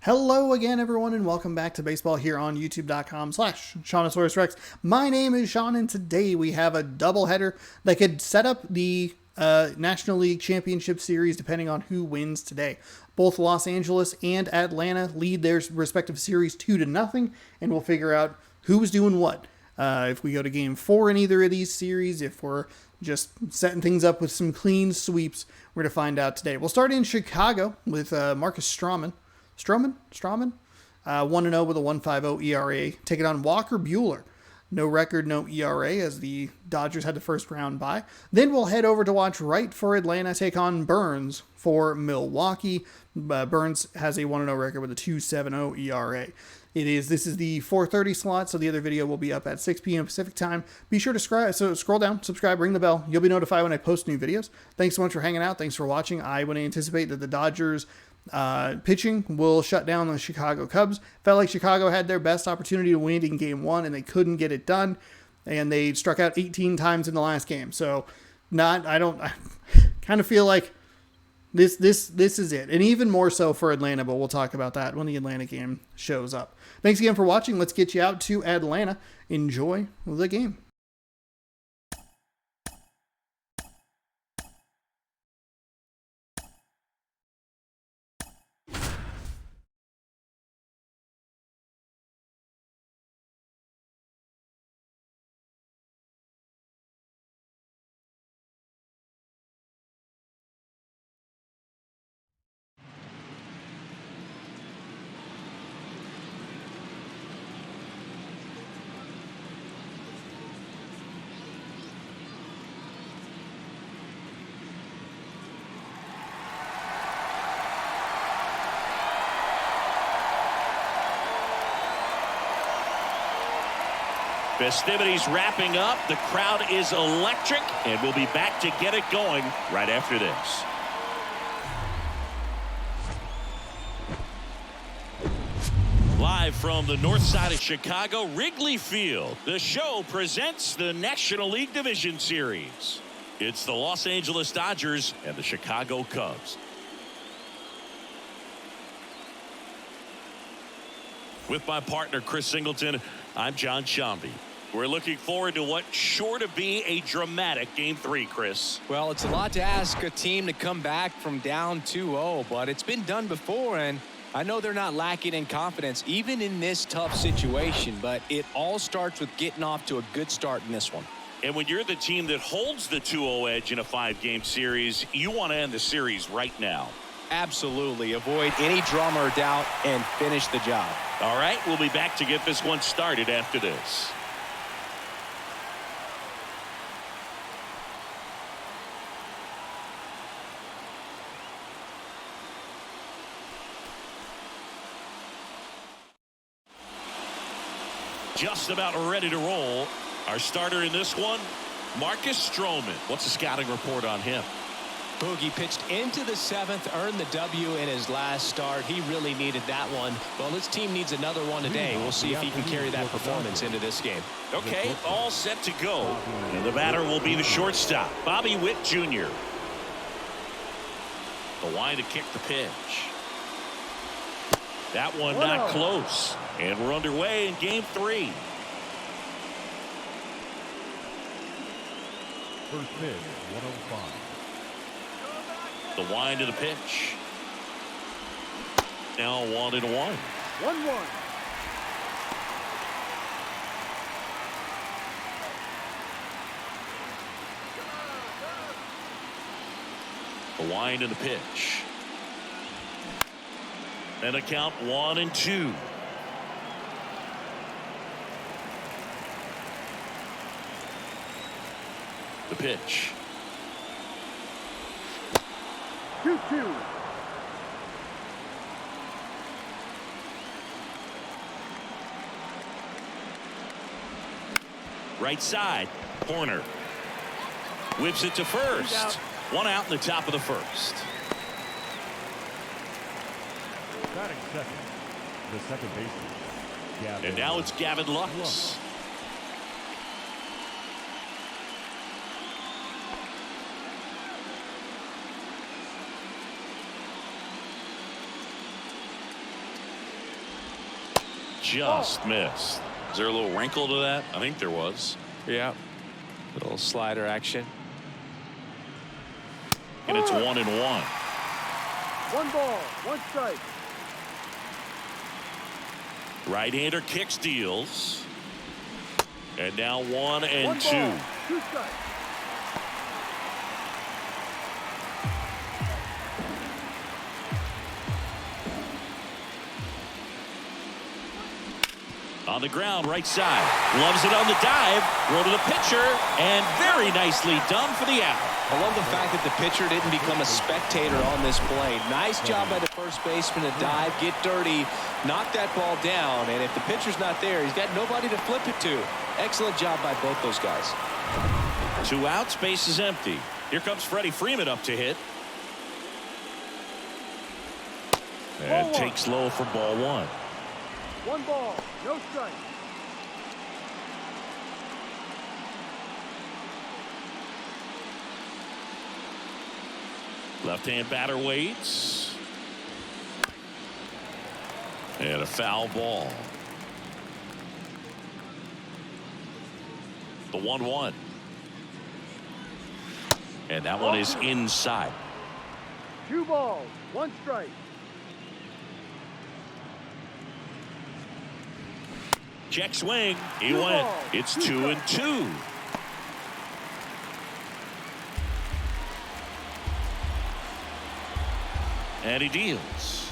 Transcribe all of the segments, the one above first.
Hello again, everyone, and welcome back to baseball here on youtube.com/SeanOsaurusRex. My name is Sean, and today we have a doubleheader that could set up the National League Championship Series depending on who wins today. Both Los Angeles and Atlanta lead their respective series 2-0, and we'll figure out who's doing what. If we go to game 4 in either of these series, if we're just setting things up with some clean sweeps, we're going to find out today. We'll start in Chicago with Marcus Stroman. 1-0 with a 1.50 ERA. Take it on Walker Buehler. No record, no ERA, as the Dodgers had the first round bye. Then we'll head over to watch Wright for Atlanta take on Burns for Milwaukee. Burns has a 1-0 record with a 2.70 ERA. This is the 4:30 slot, so the other video will be up at 6 p.m. Pacific time. Be sure to scroll down, subscribe, ring the bell. You'll be notified when I post new videos. Thanks so much for hanging out. Thanks for watching. I would anticipate that the Dodgers pitching will shut down the Chicago Cubs. Felt like Chicago had their best opportunity to win in game 1, and they couldn't get it done. And they struck out 18 times in the last game. So I kind of feel like this is it. And even more so for Atlanta, but we'll talk about that when the Atlanta game shows up. Thanks again for watching. Let's get you out to Atlanta. Enjoy the game. Festivities wrapping up. The crowd is electric, and we'll be back to get it going right after this. Live from the north side of Chicago, Wrigley Field, the show presents the National League Division Series. It's the Los Angeles Dodgers and the Chicago Cubs. With my partner, Chris Singleton, I'm John Shambi. We're looking forward to what's sure to be a dramatic Game 3, Chris. Well, it's a lot to ask a team to come back from down 2-0, but it's been done before, and I know they're not lacking in confidence, even in this tough situation, but it all starts with getting off to a good start in this one. And when you're the team that holds the 2-0 edge in a 5-game series, you want to end the series right now. Absolutely. Avoid any drama or doubt and finish the job. All right, we'll be back to get this one started after this. Just about ready to roll. Our starter in this one, Marcus Stroman. What's the scouting report on him? Boogie pitched into the 7th, earned the W in his last start. He really needed that one. Well, this team needs another one today. We'll see if he can carry that performance into this game. Okay, all set to go. And the batter will be the shortstop, Bobby Witt Jr. The line to kick the pitch. That one not close. And we're underway in Game 3. First pitch, 105. The wind of the pitch. Now 1-1. 1-1. The wind of the pitch. And a count 1-2. The pitch. 2-2. Right side, corner. Whips it to first. One out in the top of the first. Batting second, the second baseman, Gavin. And now it's Gavin Lux. just missed. Is there a little wrinkle to that? I think there was. Yeah. Little slider action. And it's 1-1. 1 ball, 1 strike. Right-hander kick steals. And now 1 and 1 2. ball, 2 strikes. On the ground, right side. Loves it on the dive. Throw to the pitcher. And very nicely done for the out. I love the fact that the pitcher didn't become a spectator on this play. Nice job by the first baseman to dive, get dirty, knock that ball down. And if the pitcher's not there, he's got nobody to flip it to. Excellent job by both those guys. 2 outs, base is empty. Here comes Freddie Freeman up to hit. And takes low for ball 1. 1 ball, no strike. Left-hand batter waits. And a foul ball. The 1-1. And that one is inside. 2 balls, 1 strike. Check swing. He 2 went. balls, It's 2 2 and 2. And he deals.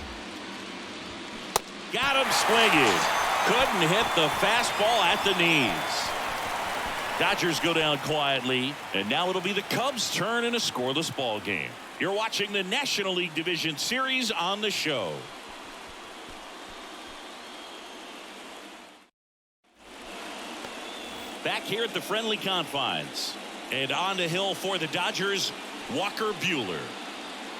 Got him swinging. Couldn't hit the fastball at the knees. Dodgers go down quietly, and now it'll be the Cubs' turn in a scoreless ball game. You're watching the National League Division Series on the show. Back here at the friendly confines. And on the hill for the Dodgers, Walker Buehler.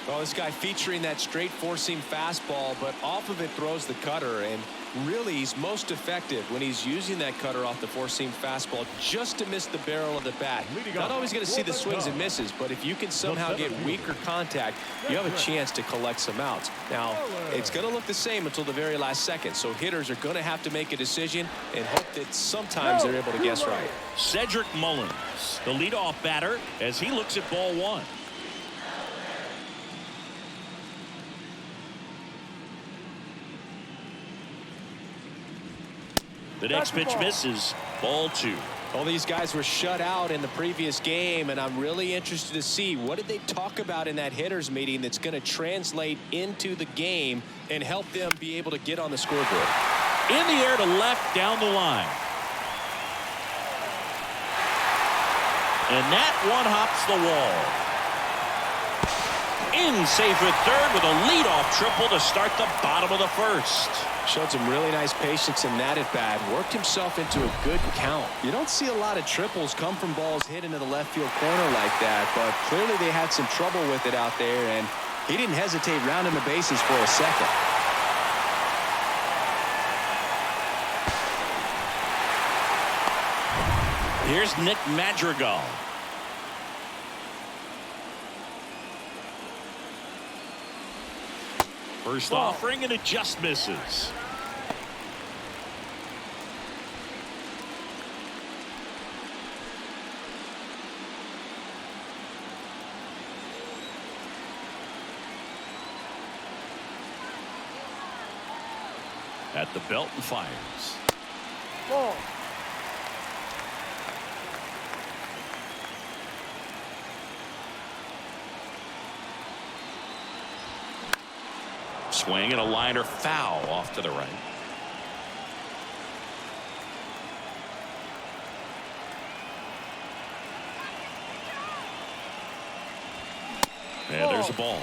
Well, this guy featuring that straight four-seam fastball, but off of it throws the cutter, and really he's most effective when he's using that cutter off the four-seam fastball just to miss the barrel of the bat. Not always going to see the swings and misses, but if you can somehow get weaker contact, you have a chance to collect some outs. Now, it's going to look the same until the very last second, so hitters are going to have to make a decision and hope that sometimes they're able to guess right. Cedric Mullins, the leadoff batter, as he looks at ball 1. The next pitch misses. Ball 2. All these guys were shut out in the previous game, and I'm really interested to see what did they talk about in that hitters meeting that's going to translate into the game and help them be able to get on the scoreboard. In the air to left down the line. And that one hops the wall. In safe at third with a leadoff triple to start the bottom of the first. Showed some really nice patience in that at bat. Worked himself into a good count. You don't see a lot of triples come from balls hit into the left field corner like that, but clearly they had some trouble with it out there, and he didn't hesitate rounding the bases for a second. Here's Nick Madrigal. First offering, and it just misses. At the belt and fires. Ball. Swing and a liner foul off to the right. And there's a ball.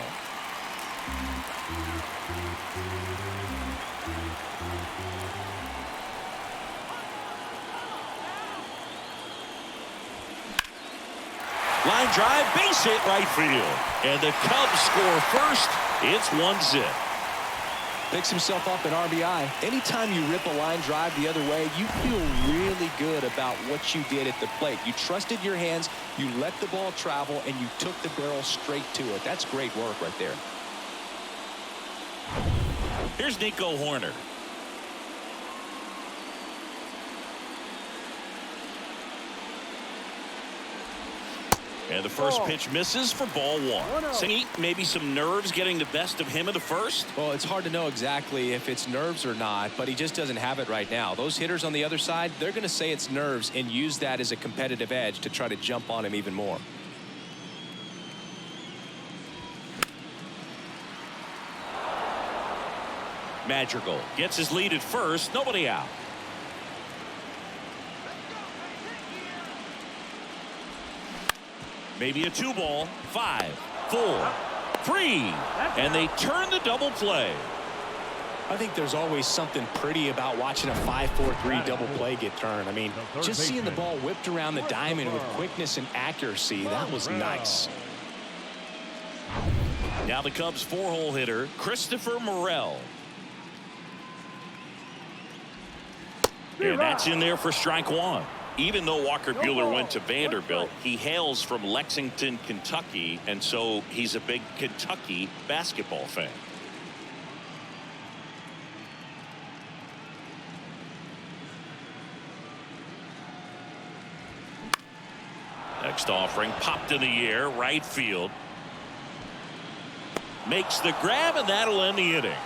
Line drive, base hit right field. And the Cubs score first. It's 1-0. Picks himself up an RBI. Anytime you rip a line drive the other way, you feel really good about what you did at the plate. You trusted your hands, you let the ball travel, and you took the barrel straight to it. That's great work right there. Here's Nico Horner. And the first Ball. pitch misses for ball 1. 1-0. Singy, maybe some nerves getting the best of him in the first. Well, it's hard to know exactly if it's nerves or not, but he just doesn't have it right now. Those hitters on the other side, they're going to say it's nerves and use that as a competitive edge to try to jump on him even more. Madrigal gets his lead at first. Nobody out. Maybe a 2-ball. 5, 4, 3. And they turn the double play. I think there's always something pretty about watching a 5-4-3 double play get turned. I mean, just seeing the ball whipped around the diamond with quickness and accuracy, that was nice. Now the Cubs 4-hole hitter, Christopher Morel. And that's in there for strike 1. Even though Walker Buehler went to Vanderbilt, he hails from Lexington, Kentucky, and so he's a big Kentucky basketball fan. Next offering popped in the air, right field. Makes the grab, and that'll end the inning.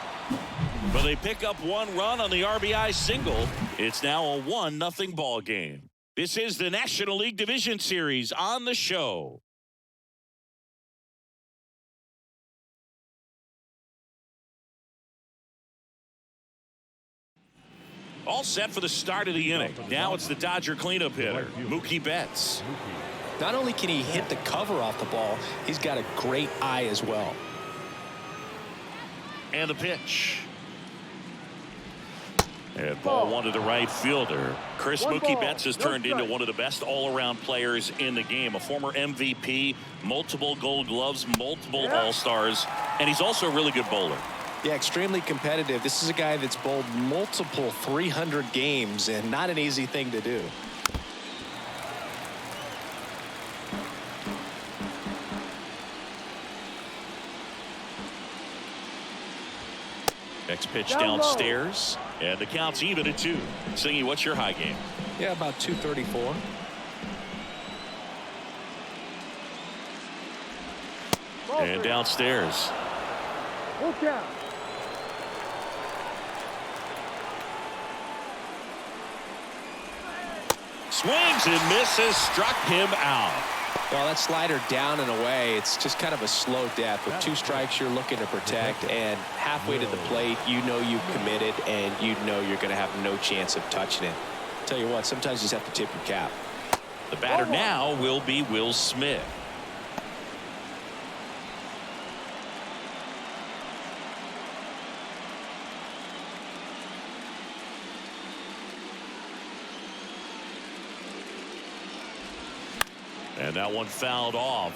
But they pick up 1 run on the RBI single. It's now a 1-0 ball game. This is the National League Division Series on the show. All set for the start of the inning. Now it's the Dodger cleanup hitter, Mookie Betts. Not only can he hit the cover off the ball, he's got a great eye as well. And the pitch. And ball 1 to the right fielder. Chris Mookie Betts has turned into one of the best all-around players in the game. A former MVP, multiple Gold Gloves, multiple All-Stars, and he's also a really good bowler. Yeah, extremely competitive. This is a guy that's bowled multiple 300 games, and not an easy thing to do. Next pitch downstairs, and the count's even at 2. Singy, what's your high game? Yeah, about 234. And downstairs. Full count. Swings and misses, struck him out. Well, that slider down and away, it's just kind of a slow death. With 2 strikes, you're looking to protect, and halfway to the plate, you know you've committed, and you know you're going to have no chance of touching it. Tell you what, sometimes you just have to tip your cap. The batter now will be Will Smith. And that one fouled off.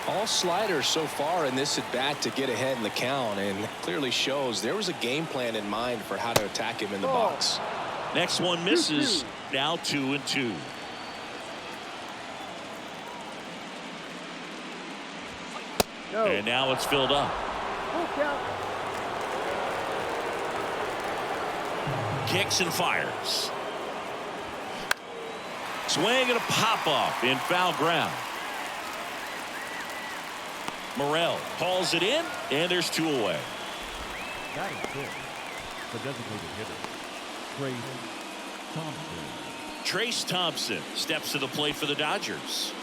All sliders so far in this at bat to get ahead in the count, and clearly shows there was a game plan in mind for how to attack him in the box. Next one misses. Now 2-2. No. And now it's filled up. Full count. Kicks and fires. Swing and a pop-off in foul ground. Morel hauls it in, and there's 2 away. That is good. The designated hitter, Trace Thompson. Trace Thompson steps to the plate for the Dodgers.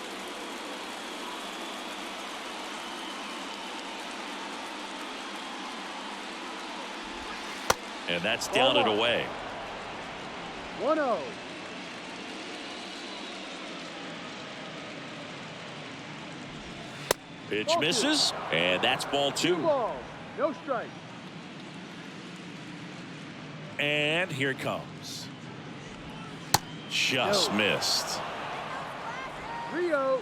And that's down and away. 1-0. Pitch misses, and that's ball 2. 2 balls, no strike. And here it comes. Just missed. 3-0.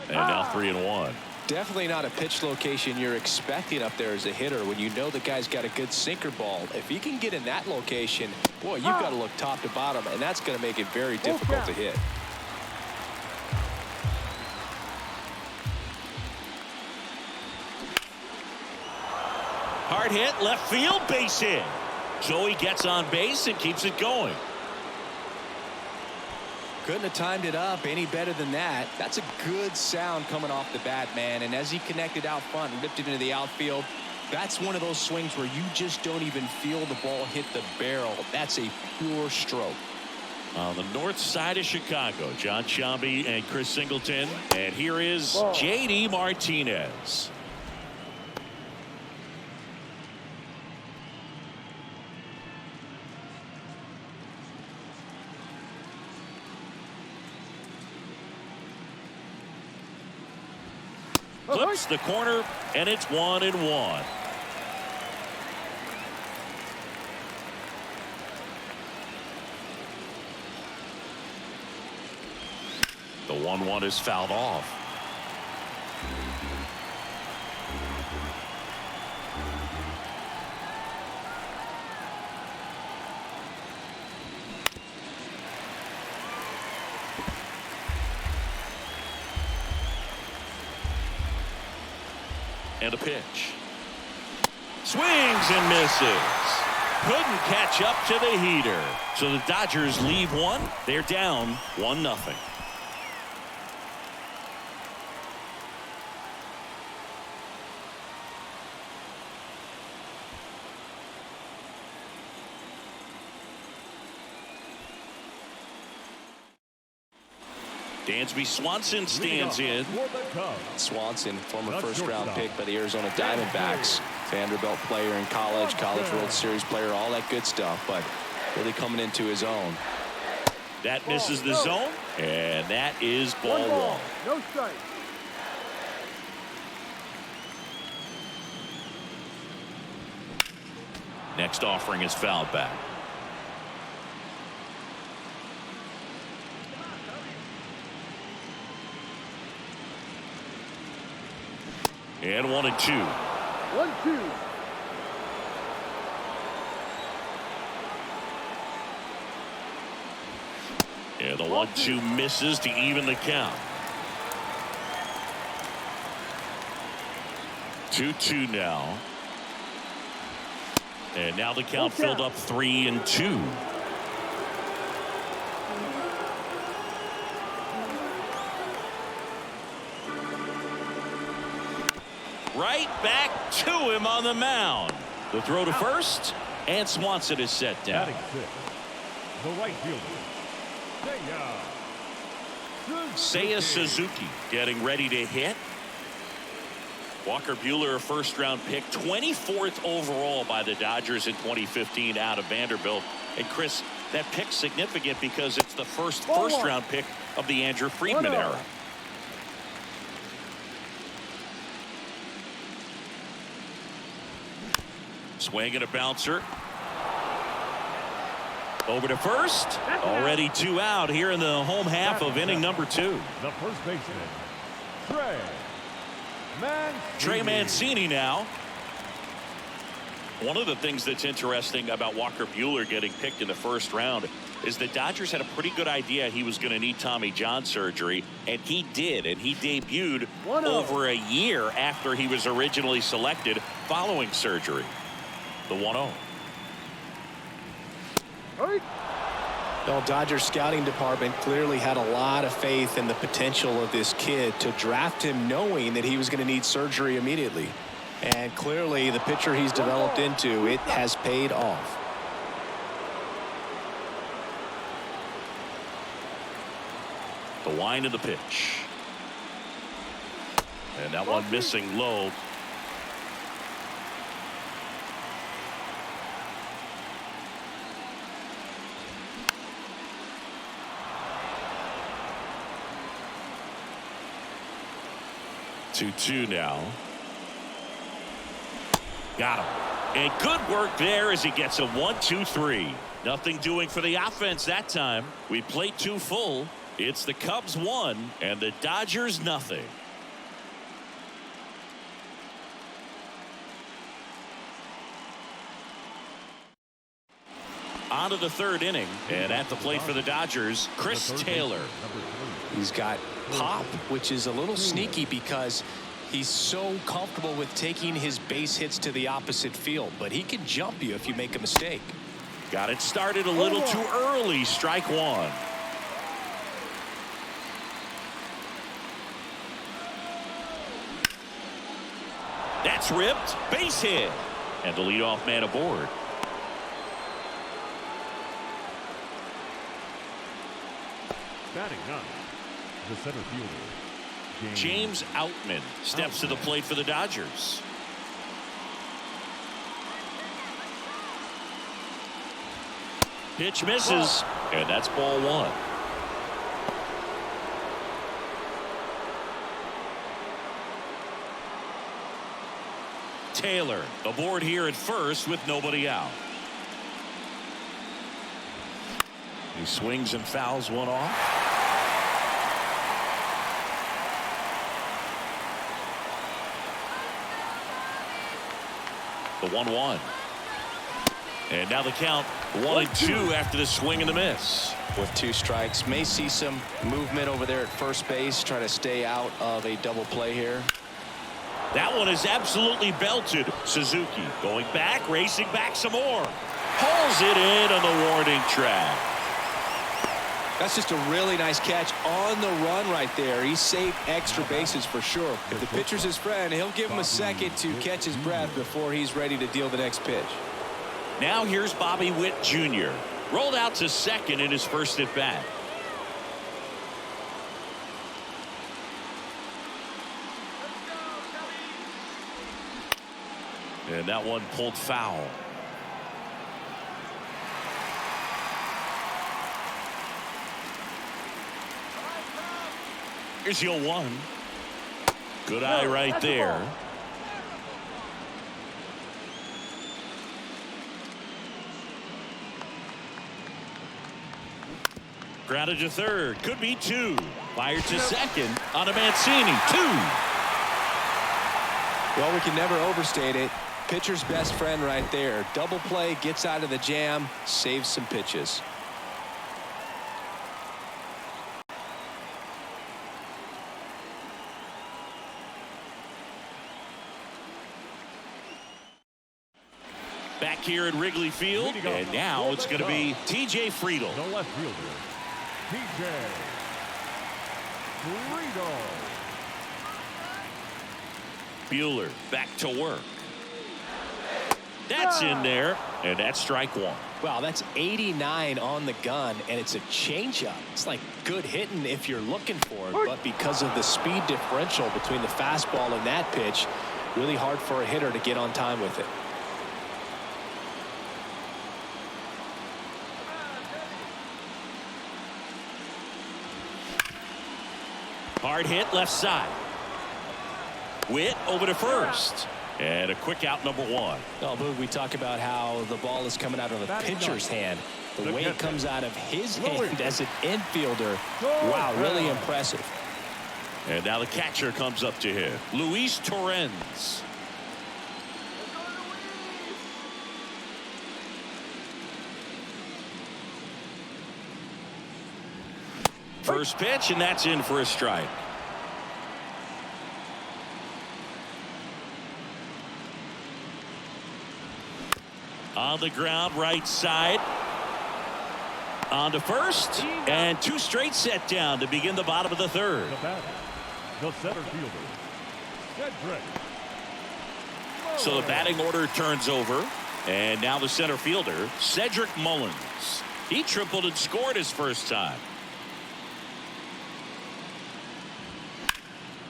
And now 3-1. Definitely not a pitch location you're expecting up there as a hitter when you know the guy's got a good sinker ball. If he can get in that location, boy, you've got to look top to bottom, and that's going to make it very difficult to hit. Hard hit, left field, base hit. So he gets on base and keeps it going. Couldn't have timed it up any better than that. That's a good sound coming off the bat, man. And as he connected out front and ripped it into the outfield, that's one of those swings where you just don't even feel the ball hit the barrel. That's a pure stroke. On the north side of Chicago, John Sciambi and Chris Singleton. And here is J.D. Martinez. Flips the corner, and it's 1-1. The 1-1 is fouled off. And a pitch. Swings and misses. Couldn't catch up to the heater. So the Dodgers leave one. They're down 1-0. Dansby Swanson stands in. Swanson, former first-round pick by the Arizona Diamondbacks. Vanderbilt player in college, College World Series player, all that good stuff, but really coming into his own. That misses the zone, and that is ball one. No strike. Next offering is fouled back. And 1-2. 1-2. And the 1-2 misses to even the count. 2-2 now. And now the count filled up 3-2. Right back to him on the mound. The throw to first, and Swanson is set down. Batting six, the right fielder, Seiya Suzuki getting ready to hit. Walker Buehler, a first-round pick, 24th overall by the Dodgers in 2015 out of Vanderbilt. And Chris, that pick's significant because it's the first-round pick of the Andrew Friedman era. Swing and a bouncer. Over to first. Already 2 out here in the home half of inning number 2. the first baseman, Trey Mancini now. One of the things that's interesting about Walker Buehler getting picked in the first round is the Dodgers had a pretty good idea he was going to need Tommy John surgery, and he did, and he debuted over a year after he was originally selected following surgery. The 1-0. The Dodgers scouting department clearly had a lot of faith in the potential of this kid to draft him knowing that he was going to need surgery immediately. And clearly the pitcher he's developed into, it has paid off. The wind of the pitch. And that one missing low. Two now. Got him. And good work there as he gets a 1-2-3. Nothing doing for the offense that time. We played 2 full. It's the Cubs 1 and the Dodgers nothing. On to the 3rd inning, and at the plate for the Dodgers, Chris Taylor. He's got pop, which is a little sneaky because He's so comfortable with taking his base hits to the opposite field, but he can jump you if you make a mistake. Got it started a little too early. Strike one. That's ripped. Base hit. And the leadoff man aboard. Batting ninth, the center fielder, James Outman steps to the plate for the Dodgers. Pitch misses, and that's ball one. Taylor aboard here at first with nobody out. He swings and fouls one off. The 1-1. And now the count 1-2 after the swing and the miss. With two strikes, may see some movement over there at first base. Try to stay out of a double play here. That one is absolutely belted. Suzuki going back, racing back some more. Hauls it in on the warning track. That's just a really nice catch on the run right there. He saved extra bases for sure. If the pitcher's his friend, he'll give him a second to catch his breath before he's ready to deal the next pitch. Now here's Bobby Witt Jr. Rolled out to second in his first at bat. And that one pulled foul. Here's the 0-1. Good eye right there. Grounded to third. Could be two. Fired to second on a Mancini. Two. Well, we can never overstate it. Pitcher's best friend right there. Double play, gets out of the jam, saves some pitches. Back here at Wrigley Field, and now it's going to be T.J. Friedel. the left fielder, T.J. Friedel. Buehler back to work. That's in there, and that's strike one. Wow, that's 89 on the gun, and it's a changeup. It's like good hitting if you're looking for it, but because of the speed differential between the fastball and that pitch, really hard for a hitter to get on time with it. Hard hit left side. Witt over to first. And a quick out, number one. Oh, Boog, we talk about how the ball is coming out of the pitcher's hand. The way it comes out of his hand as an infielder. Wow, really impressive. And now the catcher comes up to him. Luis Torrens. First pitch, and that's in for a strike. On the ground, right side. On to first, and two straight set down to begin the bottom of the third. The batter, the center fielder, Cedric. So the batting order turns over, and now the center fielder, Cedric Mullins. He tripled and scored his first time.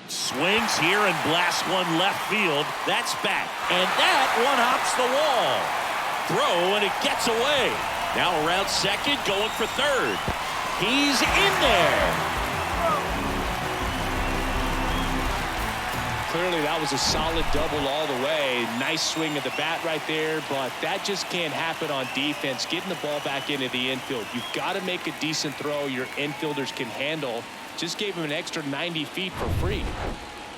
Swings here and blasts one left field. That's back, and that one hops the wall. Throw, and it gets away. Now around second, going for third. He's in there. Clearly that was a solid double all the way. Nice swing of the bat right there, but that just can't happen on defense. Getting the ball back into the infield. You've got to make a decent throw your infielders can handle. Just gave him an extra 90 feet for free.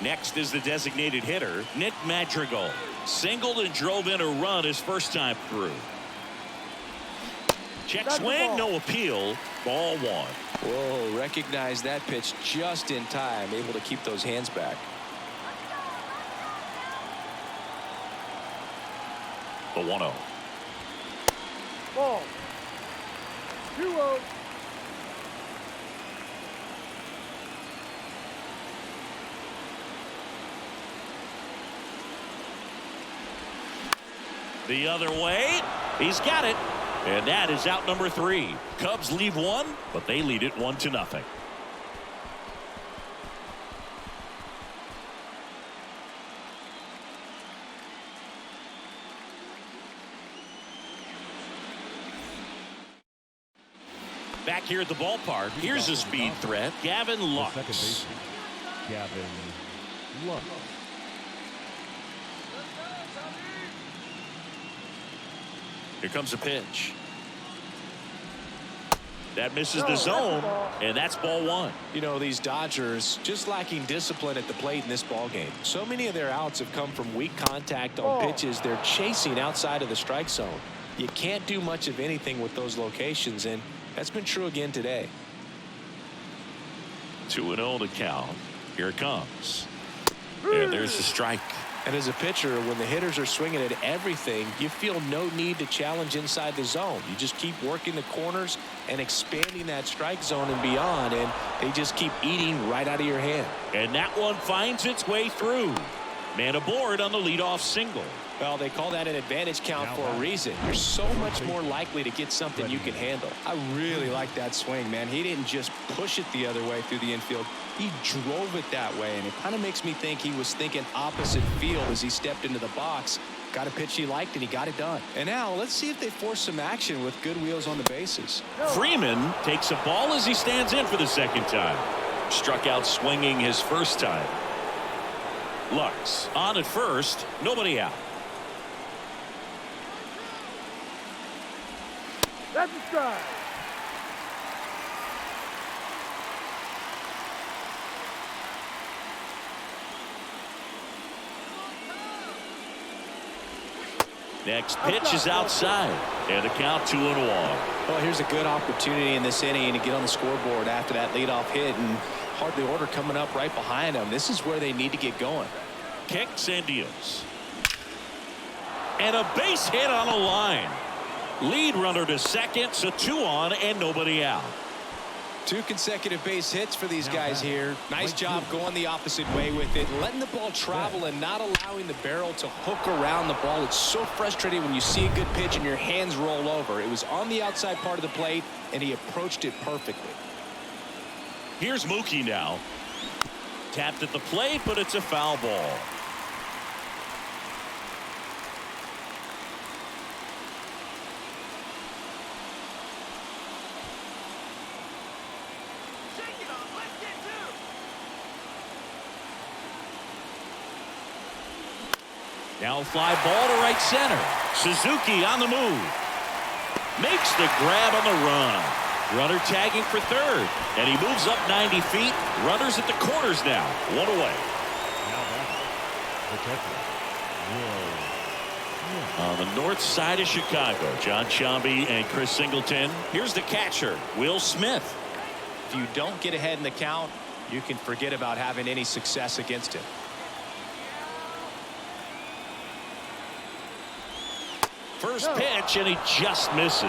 Next is the designated hitter, Nick Madrigal. Singled and drove in a run his first time through. Check swing, no appeal. Ball one. Whoa, recognize that pitch just in time. Able to keep those hands back. The 1-0. Ball. 2-0. The other way. He's got it. And that is out number 3. Cubs leave one, but they lead it 1-0. Back here at the ballpark, here's a speed threat, Gavin The second Lux. baseman, Gavin Lux. Here comes a pitch. That misses the zone, and that's ball 1. You know, these Dodgers just lacking discipline at the plate in this ball game. So many of their outs have come from weak contact on pitches they're chasing outside of the strike zone. You can't do much of anything with those locations, and that's been true again today. 2-0 to count. Here it comes. And there's the strike. And as a pitcher, when the hitters are swinging at everything, you feel no need to challenge inside the zone. You just keep working the corners and expanding that strike zone and beyond, and they just keep eating right out of your hand. And that one finds its way through. Man aboard on the leadoff single. Well, they call that an advantage count for a reason. You're so much more likely to get something you can handle. I really like that swing, man. He didn't just push it the other way through the infield. He drove it that way, and it kind of makes me think he was thinking opposite field as he stepped into the box. Got a pitch he liked, and he got it done. And now let's see if they force some action with good wheels on the bases. Freeman takes a ball as he stands in for the second time. Struck out swinging his first time. Lux on at first, nobody out. That's a strike. Next pitch is outside, and the count 2-1. Well, here's a good opportunity in this inning to get on the scoreboard after that leadoff hit, and hardly order coming up right behind them. This is where they need to get going. Kicks and deals. And a base hit on a line. Lead runner to second, so 2 on and nobody out. 2 consecutive base hits for these guys here. Nice job going the opposite way with it, letting the ball travel and not allowing the barrel to hook around the ball. It's so frustrating when you see a good pitch and your hands roll over. It was on the outside part of the plate, and he approached it perfectly. Here's Mookie now. Tapped at the plate, but it's a foul ball. Now fly ball to right center. Suzuki on the move. Makes the grab on the run. Runner tagging for third. And he moves up 90 feet. Runners at the corners now. 1 away. Now back. The catcher, Will. On the north side of Chicago, John Sciambi and Chris Singleton. Here's the catcher, Will Smith. If you don't get ahead in the count, you can forget about having any success against him. First pitch, and he just misses.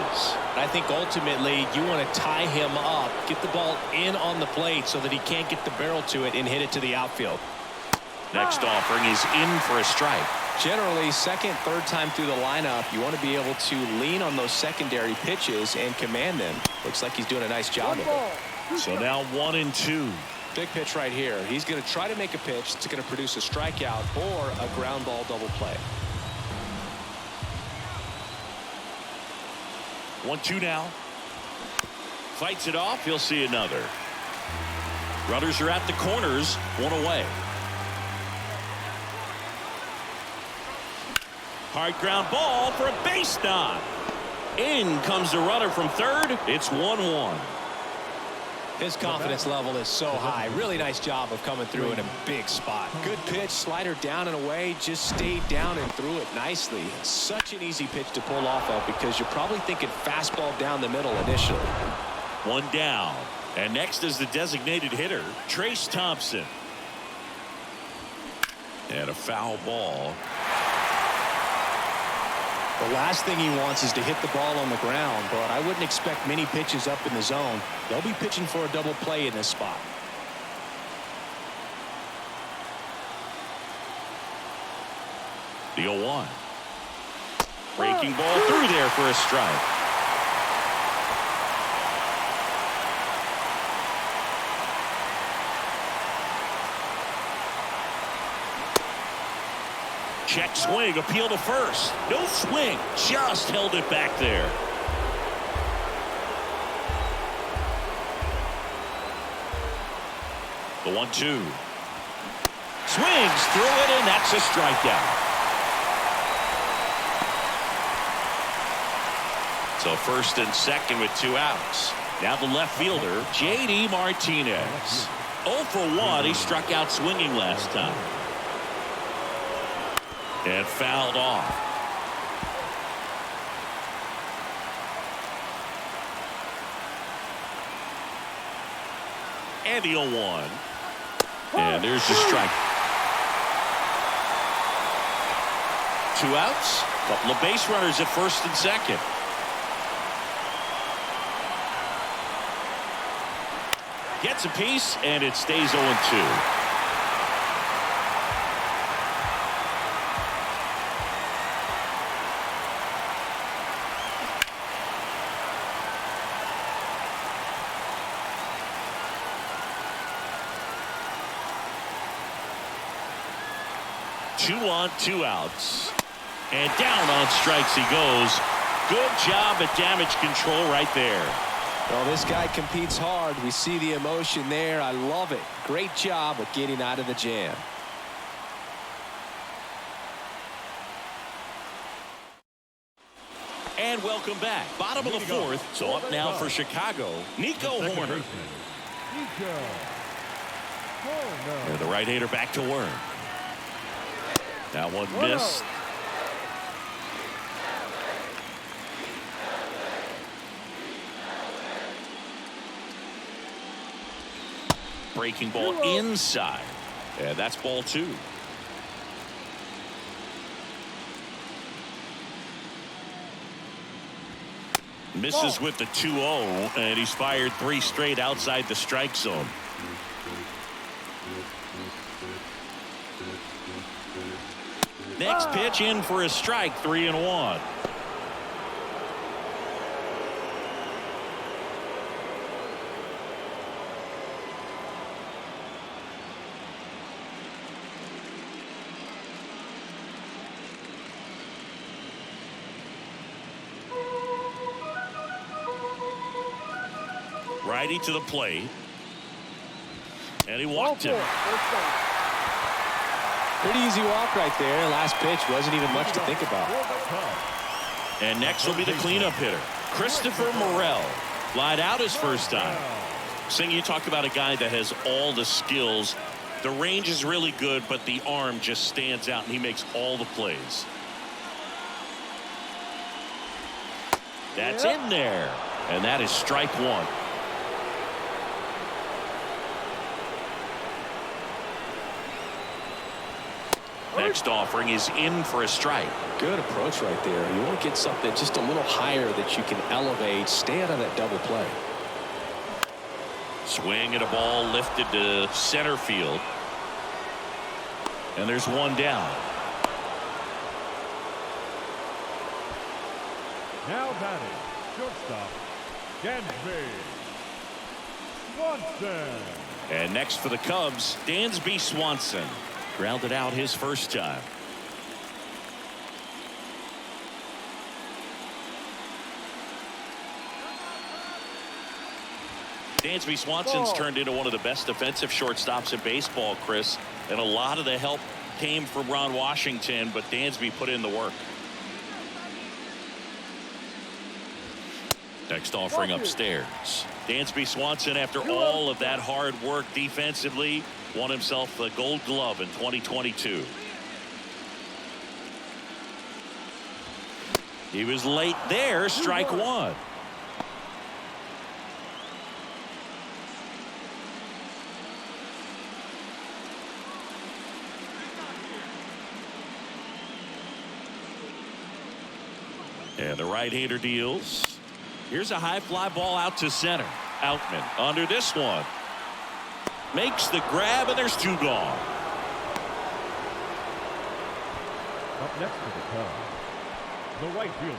I think ultimately you want to tie him up, get the ball in on the plate so that he can't get the barrel to it and hit it to the outfield. Next offering is in for a strike. Generally, second, third time through the lineup, you want to be able to lean on those secondary pitches and command them. Looks like he's doing a nice job of it. So now 1-2. Big pitch right here. He's going to try to make a pitch that's going to produce a strikeout or a ground ball double play. 1-2 now. Fights it off. He'll see another. Runners are at the corners. 1 away. Hard ground ball for a base knock. In comes the runner from third. It's 1-1. His confidence level is so high. Really nice job of coming through in a big spot. Good pitch, slider down and away, just stayed down and threw it nicely. Such an easy pitch to pull off of because you're probably thinking fastball down the middle initially. 1 down. And next is the designated hitter, Trace Thompson. And a foul ball. The last thing he wants is to hit the ball on the ground, but I wouldn't expect many pitches up in the zone. They'll be pitching for a double play in this spot. The 0-1. Breaking ball through there for a strike. Check swing, appeal to first. No swing, just held it back there. The 1-2. Swings through it, and that's a strikeout. So first and second with 2 outs. Now the left fielder, J.D. Martinez. 0 for 1. He struck out swinging last time. And fouled off. And the 0-1. And there's the strike. 2 outs. Couple of base runners at first and second. Gets a piece, and it stays 0-2. Two on, 2 outs. And down on strikes he goes. Good job at damage control right there. Well, this guy competes hard. We see the emotion there. I love it. Great job of getting out of the jam. And welcome back. Bottom of the 4th. So up now for Chicago, Nico Horner. And the right-hander back to work. That one missed. Breaking ball inside. And that's ball 2. Misses with the 2-0, and he's fired 3 straight outside the strike zone. Next pitch in for a strike, 3-1. Righty to the plate. And he walked him. Pretty easy walk right there. Last pitch wasn't even much to think about. And next will be the cleanup hitter, Christopher Morel. Flied out his first time. Sing, you talk about a guy that has all the skills. The range is really good, but the arm just stands out, and he makes all the plays. That's in there. And that is strike 1. Next offering is in for a strike. Good approach right there. You want to get something just a little higher that you can elevate. Stay out of that double play. Swing at a ball lifted to center field. And there's one down. Now batting, shortstop, Dansby Swanson. And next for the Cubs, Dansby Swanson. Grounded out his first time. Dansby Swanson's turned into one of the best defensive shortstops in baseball, Chris. And a lot of the help came from Ron Washington, but Dansby put in the work. Next offering upstairs. Dansby Swanson, after all of that hard work defensively, won himself the Gold Glove in 2022. He was late there, strike 1. And the right-hander deals. Here's a high fly ball out to center. Outman under this one. Makes the grab, and there's 2 gone. Up next to the call, the right fielder,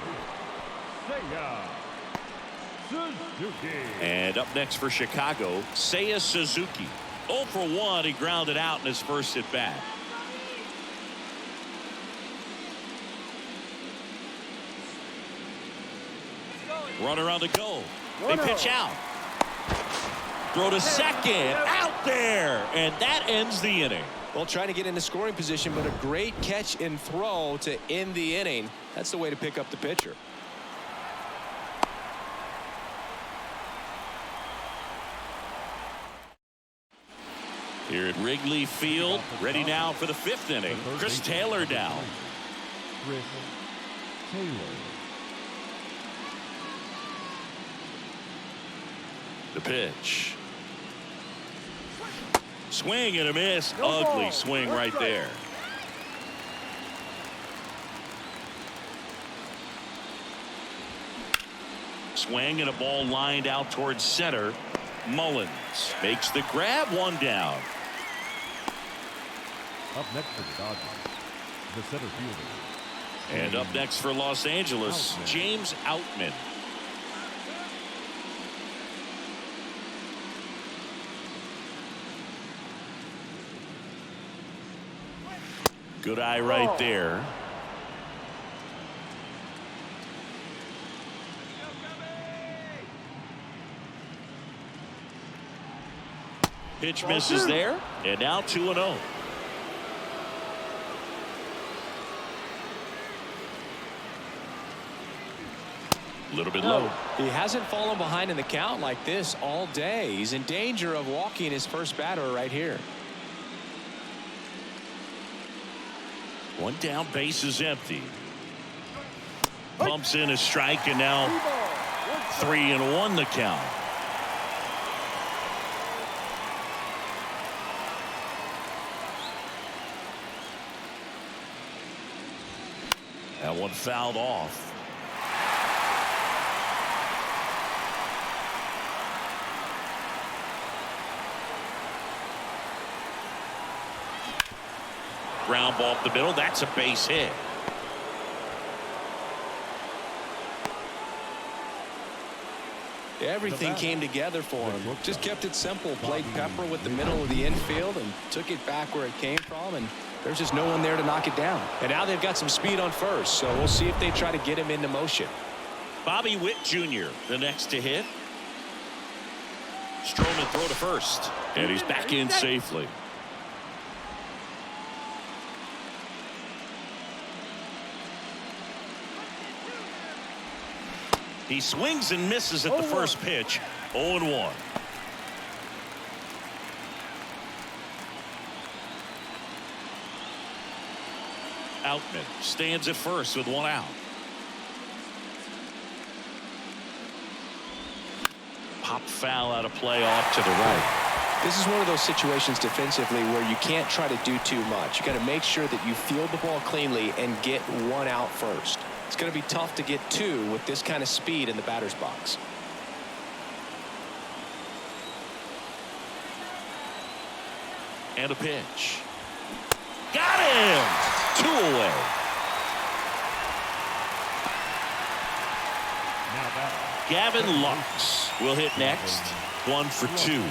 Suzuki. And up next for Chicago, Seiya Suzuki. 0 for 1. He grounded out in his first at bat. Runner on the go. They pitch out. Throw to second. Out there. And that ends the inning. Well, trying to get into scoring position, but a great catch and throw to end the inning. That's the way to pick up the pitcher. Here at Wrigley Field, ready now for the 5th inning. Chris Taylor down. Chris Taylor. The pitch. Swing and a miss. Ugly swing right there. Swing and a ball lined out towards center. Mullins makes the grab. 1 down. Up next for the Dodgers, the center fielder. And up next for Los Angeles, James Outman. Good eye right there. Pitch misses there, and now 2-0. A little bit low. He hasn't fallen behind in the count like this all day. He's in danger of walking his first batter right here. 1 down, base is empty. Pumps in a strike, and now 3-1 the count. That one fouled off. Ground ball up the middle. That's a base hit. Everything came together for him. Just kept it simple. Played pepper with the middle of the infield and took it back where it came from. And there's just no one there to knock it down. And now they've got some speed on first. So we'll see if they try to get him into motion. Bobby Witt Jr. the next to hit. Stroman throw to first. And he's back in safely. He swings and misses at the first pitch. 0-1. Outman stands at first with 1 out. Pop foul out of play off to the right. This is one of those situations defensively where you can't try to do too much. You got to make sure that you field the ball cleanly and get 1 out first. It's going to be tough to get 2 with this kind of speed in the batter's box. And a pitch. Got him! 2 away. Gavin Lux will hit next. 1 for 2.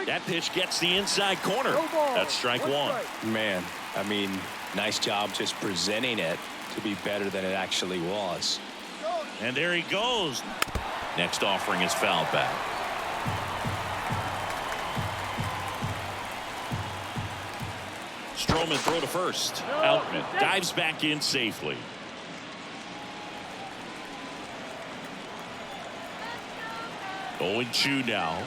That pitch gets the inside corner. That's strike 1. Man, I mean, nice job just presenting it to be better than it actually was. And there he goes. Next offering is fouled back. Stroman throw to first. Outman dives back in safely. Going 2 now.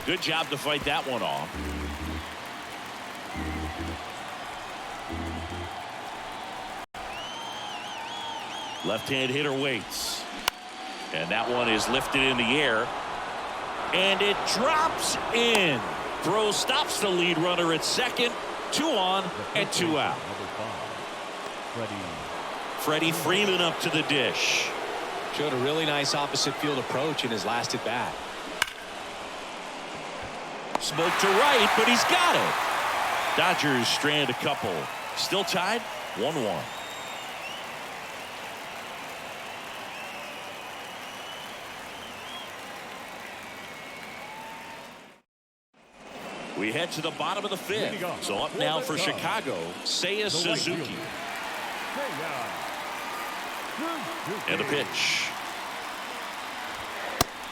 Good job to fight that one off. Left-hand hitter waits. And that one is lifted in the air. And it drops in. Throw stops the lead runner at second. 2 on and 2 out. Freddie Freeman up to the dish. Showed a really nice opposite field approach in his last at bat. Smoke to right, but he's got it. Dodgers strand a couple. Still tied 1-1. We head to the bottom of the 5th. So up now for Chicago, Seiya Suzuki. And the pitch.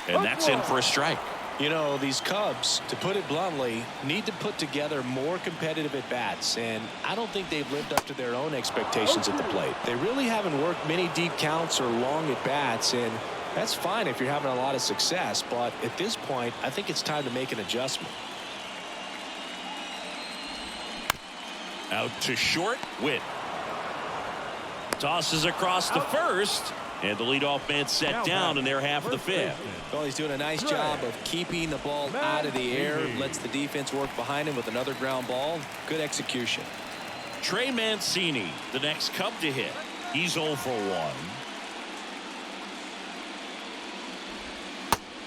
And that's in for a strike. You know, these Cubs, to put it bluntly, need to put together more competitive at-bats, and I don't think they've lived up to their own expectations at the plate. They really haven't worked many deep counts or long at-bats, and that's fine if you're having a lot of success, but at this point, I think it's time to make an adjustment. Out to short, Witt. Tosses across to first, and the leadoff man set down in their half of the 5th. Well, he's doing a nice job of keeping the ball out of the air. Lets the defense work behind him with another ground ball. Good execution. Trey Mancini, the next Cub to hit. He's 0 for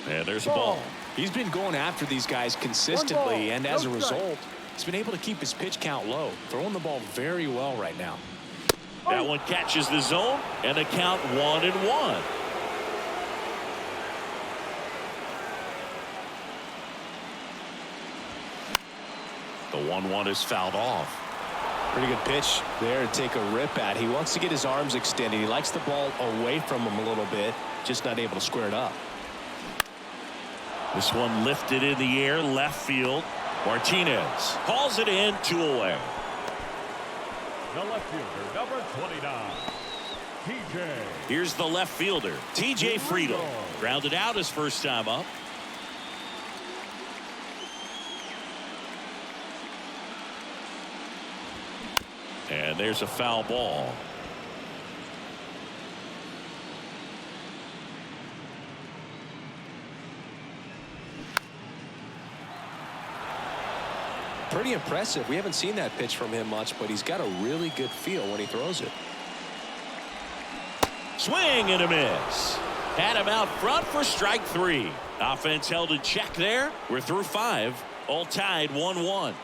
1. And there's a ball. He's been going after these guys consistently, and as a result, he's been able to keep his pitch count low. Throwing the ball very well right now. That one catches the zone, and the count 1-1. The 1-1 is fouled off. Pretty good pitch there to take a rip at. He wants to get his arms extended. He likes the ball away from him a little bit, just not able to square it up. This one lifted in the air, left field. Martinez hauls it in, 2 away. The left fielder, number 29, TJ. Here's the left fielder, TJ Friedel. Grounded out his first time up. And there's a foul ball. Pretty impressive. We haven't seen that pitch from him much, but he's got a really good feel when he throws it. Swing and a miss. Had him out front for strike 3. Offense held in check there. We're through 5. All tied 1-1.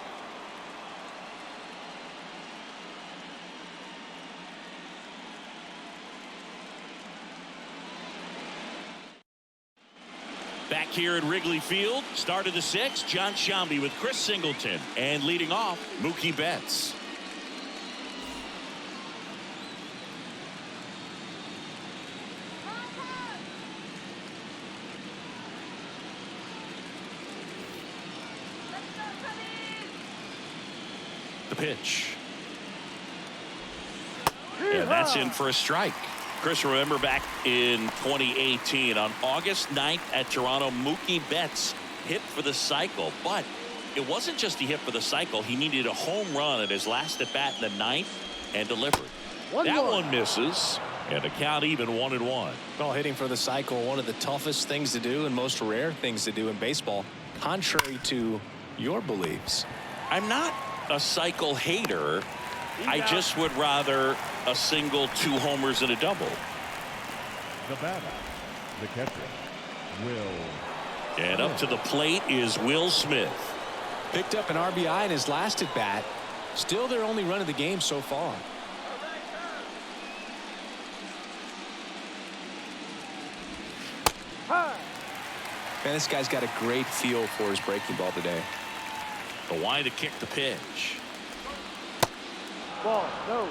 Back here at Wrigley Field, start of the 6th, John Sciambi with Chris Singleton, and leading off, Mookie Betts. The pitch. And that's in for a strike. Chris, remember back in 2018 on August 9th at Toronto, Mookie Betts hit for the cycle, but it wasn't just he hit for the cycle. He needed a home run at his last at bat in the 9th and delivered. That one misses, and the count even 1-1. Well, hitting for the cycle, one of the toughest things to do and most rare things to do in baseball, contrary to your beliefs. I'm not a cycle hater. I just would rather a single, 2 homers and a double. The batter, the catcher, Will. And up to the plate is Will Smith. Picked up an RBI in his last at bat. Still their only run of the game so far. Man, this guy's got a great feel for his breaking ball today. The wide to kick the pitch. Ball, no.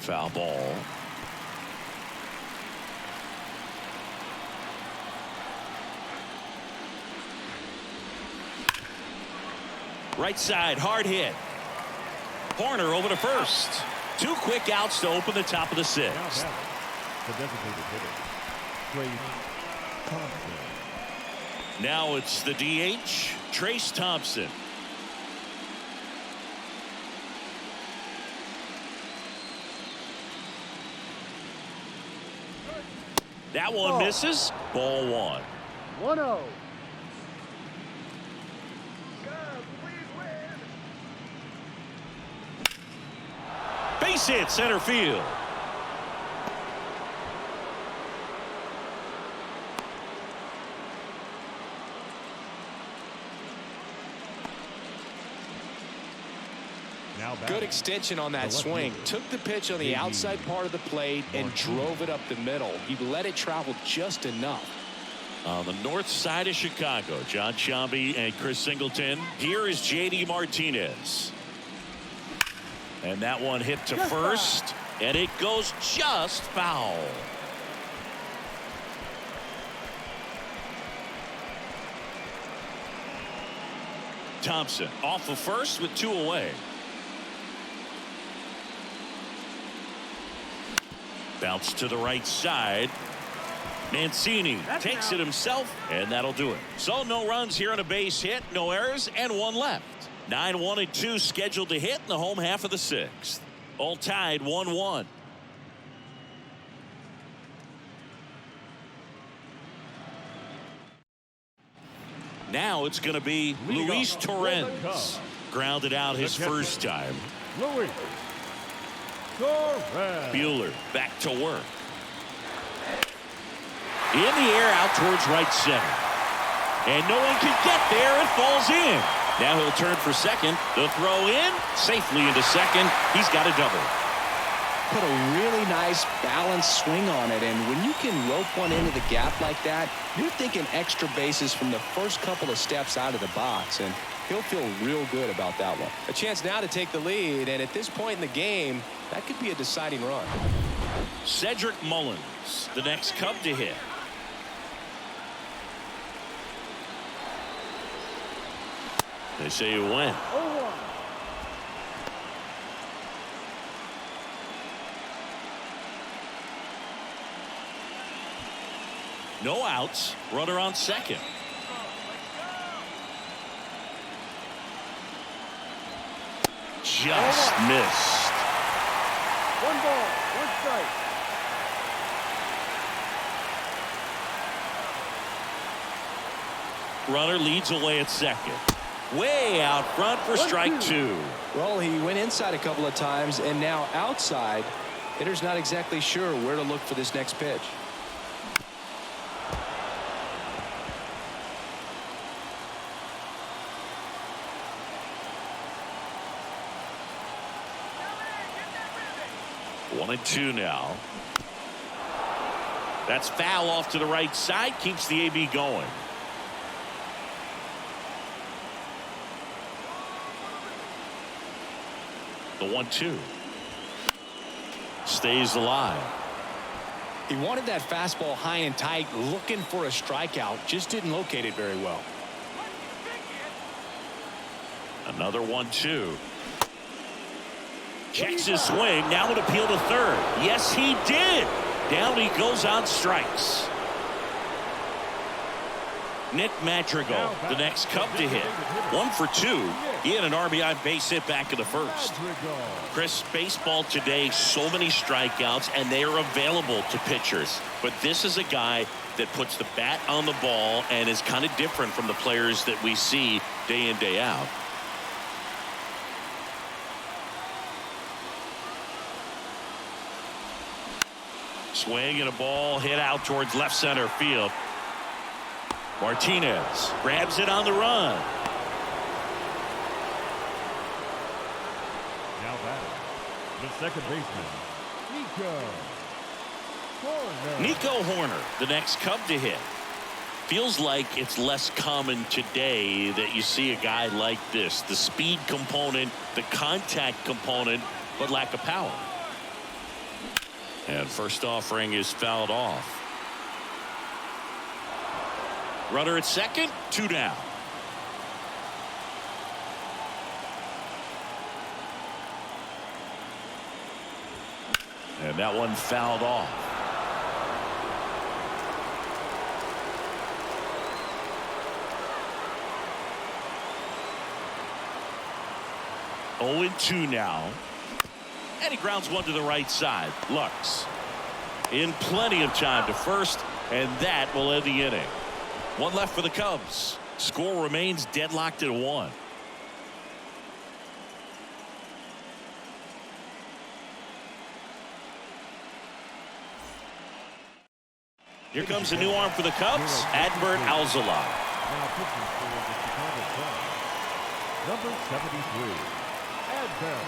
Foul ball. Right side, hard hit. Horner over to first. 2 quick outs to open the top of the 6th. The designated hitter, Trey Thompson. Now it's the DH, Trace Thompson. That one misses. Ball 1. 1-0. Base hit center field. Good extension on that swing. Took the pitch on the outside part of the plate and drove it up the middle. He let it travel just enough. On the north side of Chicago, John Sciambi and Chris Singleton. Here is J.D. Martinez. And that one hit to first, and it goes just foul. Thompson off of first with 2 away. Bounce to the right side. Mancini takes it himself, and that'll do it. So no runs here on a base hit, no errors, and 1 left. 9-1 and 2 scheduled to hit in the home half of the 6th. All tied 1-1. Now it's going to be Luis Torrens. Grounded out his first time. Luis Torrens. Buehler back to work. In the air out towards right center. And no one can get there. It falls in. Now he'll turn for second. The throw in. Safely into second. He's got a double. Put a really nice balanced swing on it, and when you can rope one into the gap like that, you're thinking extra bases from the first couple of steps out of the box, and he'll feel real good about that one. A chance now to take the lead, and at this point in the game, that could be a deciding run. Cedric Mullins, the next Cub to hit. They say you win. 0-1. No outs. Runner on second. Just missed. 1 ball, 1 strike. Runner leads away at second. Way out front for strike 2. Well, he went inside a couple of times, and now outside. Hitter's not exactly sure where to look for this next pitch. One and 2 now. That's foul off to the right side. Keeps the AB going. The 1-2. Stays alive. He wanted that fastball high and tight, looking for a strikeout. Just didn't locate it very well. Another 1-2. Checks his swing. Now would appeal to third. Yes, he did. Down he goes on strikes. Nick Madrigal, the next Cub to hit. 1 for 2. He had an RBI base hit back in the first. Chris, baseball today, so many strikeouts, and they are available to pitchers. But this is a guy that puts the bat on the ball and is kind of different from the players that we see day in, day out. Swing and a ball hit out towards left center field. Martinez grabs it on the run. Now batting, the second baseman, Nico Horner, the next Cub to hit. Feels like it's less common today that you see a guy like this. The speed component, the contact component, but lack of power. And first offering is fouled off. Runner at second, 2 down. And that one fouled off. 0-2 now. And he grounds one to the right side. Lux in plenty of time to first, and that will end the inning. One left for the Cubs. Score remains deadlocked at 1. Here comes a new arm for the Cubs, Adbert Alzolay. Now pitching for the Chicago Cubs, number 73, Adbert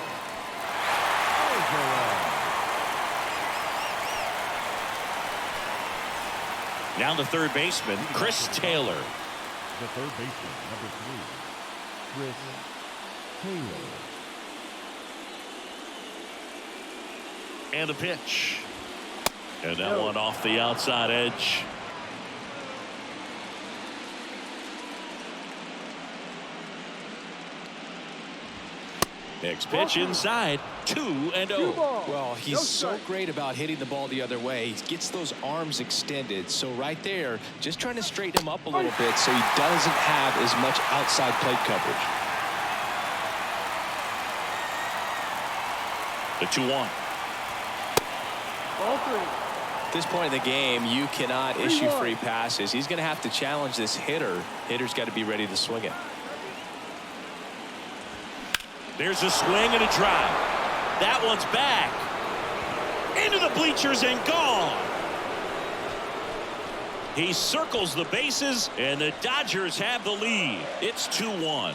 Alzolay. Now the third baseman, Chris Taylor. The third baseman, number 3, Chris Taylor. And the pitch. And that one off the outside edge. Next pitch inside, 2-0. Well, he's so great about hitting the ball the other way. He gets those arms extended. So right there, just trying to straighten him up a little bit so he doesn't have as much outside plate coverage. The 2-1. Ball 3. At this point in the game, you cannot issue free passes. He's going to have to challenge this hitter. Hitter's got to be ready to swing it. There's a swing and a drive. That one's back. Into the bleachers and gone. He circles the bases, and the Dodgers have the lead. It's 2-1.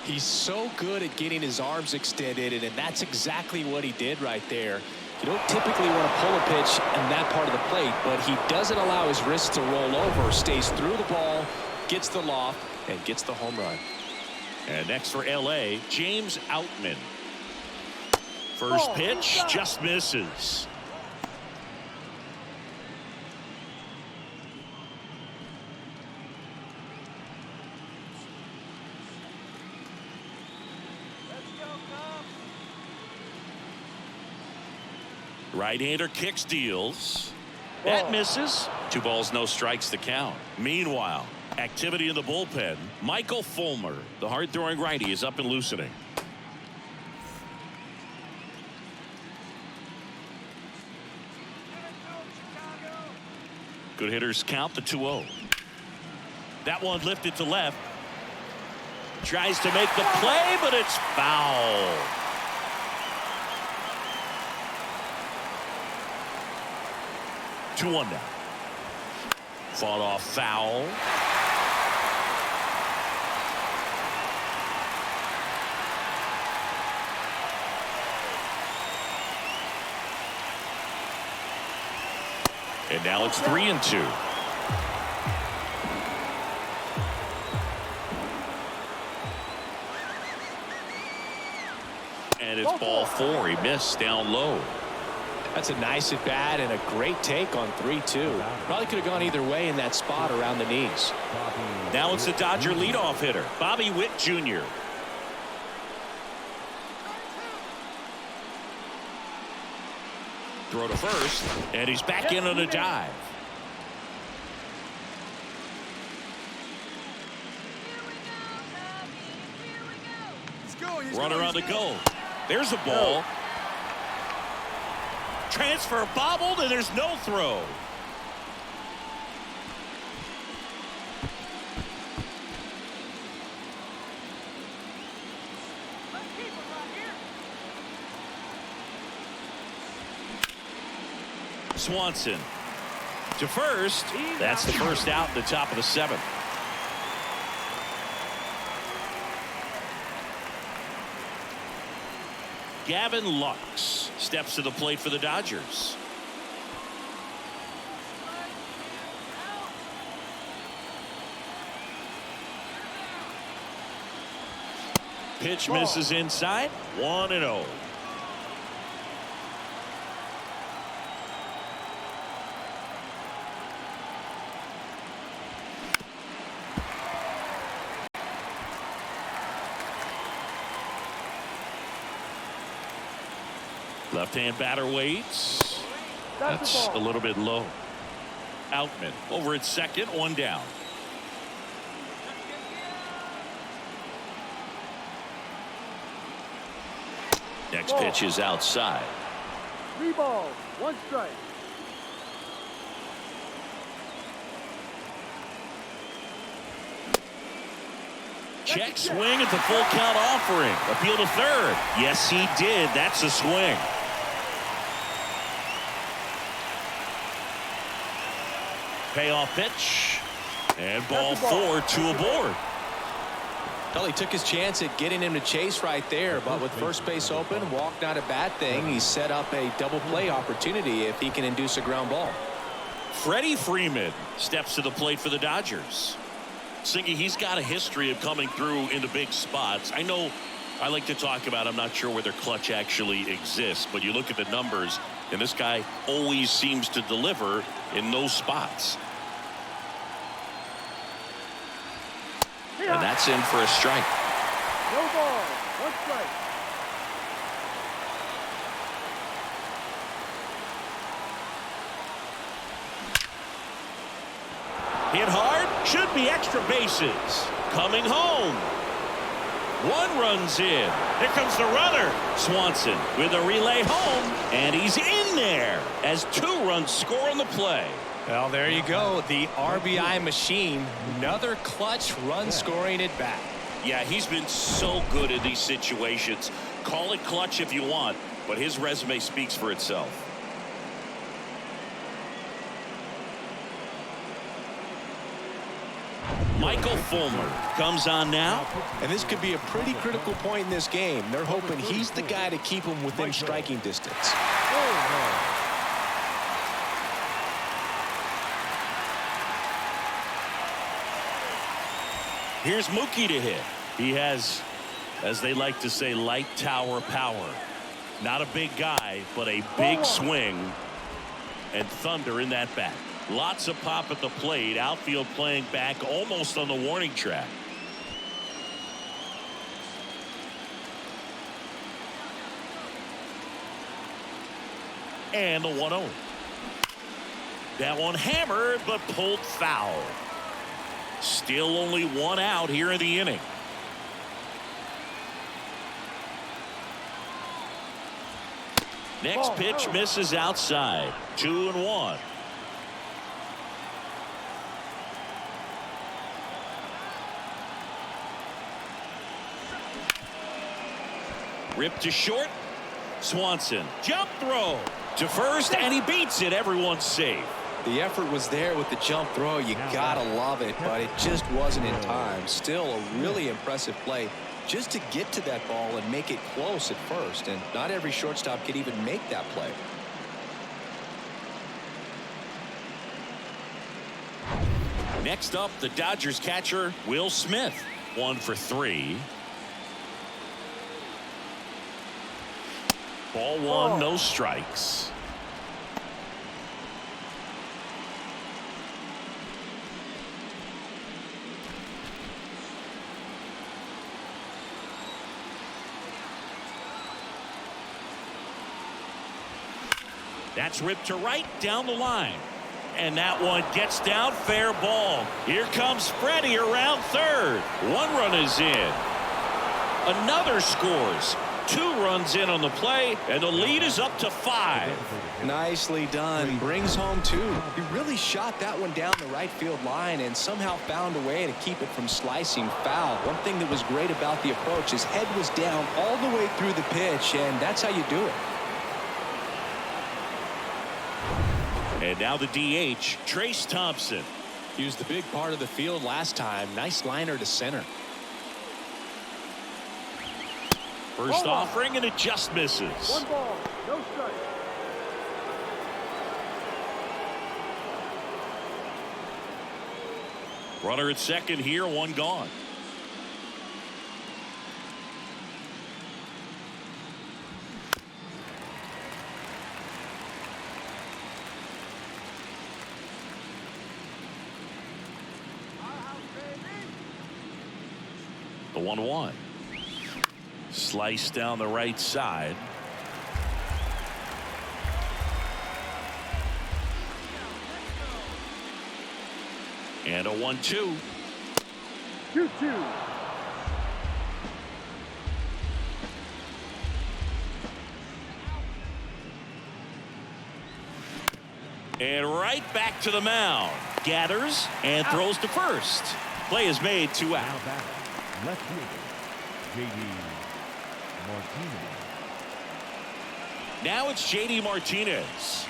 He's so good at getting his arms extended, and that's exactly what he did right there. You don't typically want to pull a pitch in that part of the plate, but he doesn't allow his wrist to roll over, stays through the ball, gets the loft, and gets the home run. And next for L.A., James Outman. First pitch just misses. Right-hander kicks, deals. That misses. 2 balls, no strikes to count. Meanwhile, activity in the bullpen. Michael Fulmer, the hard-throwing righty, is up and loosening. Good hitters count the 2-0. That one lifted to left. Tries to make the play, but it's foul. 2-1 now. Fought off foul. And now it's 3-2. And it's ball 4. He missed down low. That's a nice at bat and a great take on 3-2. Probably could have gone either way in that spot around the knees. Now it's the Dodger leadoff hitter, Bobby Witt Jr. Throw to first, and he's back in on a dive. Runner on the go. There's a ball. Transfer bobbled, and there's no throw. Swanson to first. That's the first out in the top of the 7th. Gavin Lux steps to the plate for the Dodgers. Pitch misses inside. 1-0. Left-hand batter waits. That's a little bit low. Outman over at second, one down. Next pitch is outside. 3 balls, 1 strike. Check swing at the full count offering. Appeal to third. Yes, he did. That's a swing. Payoff pitch. And ball 4, 2 aboard. Well, he took his chance at getting him to chase right there, but with first base open, walk not a bad thing. He set up a double play opportunity if he can induce a ground ball. Freddie Freeman steps to the plate for the Dodgers. Singy, he's got a history of coming through into big spots. I know I like to talk about, I'm not sure whether clutch actually exists, but you look at the numbers, and this guy always seems to deliver in those spots. And that's in for a strike. No ball, 1 strike. Hit hard, should be extra bases. Coming home. 1 run's in. Here comes the runner. Swanson with a relay home, and he's in there as 2 runs score on the play. Well, there you go. The RBI machine. Another clutch run scoring at bat. Yeah, he's been so good in these situations. Call it clutch if you want, but his resume speaks for itself. Michael Fulmer comes on now. And this could be a pretty critical point in this game. They're hoping he's the guy to keep him within striking distance. Here's Mookie to hit. He has, as they like to say, light tower power. Not a big guy, but a big swing and thunder in that bat. Lots of pop at the plate. Outfield playing back almost on the warning track. And the 1-0. That one hammered but pulled foul. Still only 1 out here in the inning. Next pitch misses outside. 2-1. Ripped to short. Swanson. Jump throw to first, and he beats it. Everyone's safe. The effort was there with the jump throw. You gotta love it, but it just wasn't in time. Still a really impressive play just to get to that ball and make it close at first. And not every shortstop could even make that play. Next up, the Dodgers catcher, Will Smith. 1 for 3. Ball 1, no strikes. That's ripped to right down the line. And that one gets down, fair ball. Here comes Freddie around third. 1 run is in. Another scores. 2 runs in on the play, and the lead is up to 5. Nicely done. Brings home 2. He really shot that one down the right field line and somehow found a way to keep it from slicing foul. One thing that was great about the approach, his head was down all the way through the pitch, and that's how you do it. And now the DH, Trace Thompson. He was the big part of the field last time. Nice liner to center. First offering, and it just misses. 1 ball, no strike. Runner at second here, 1 gone. The 1-1. Slice down the right side. And a 1-2. 2-2. And right back to the mound. Gathers and throws to first. Play is made, 2 out. Now back, left fielder, J.D. Martinez. Now it's J.D. Martinez.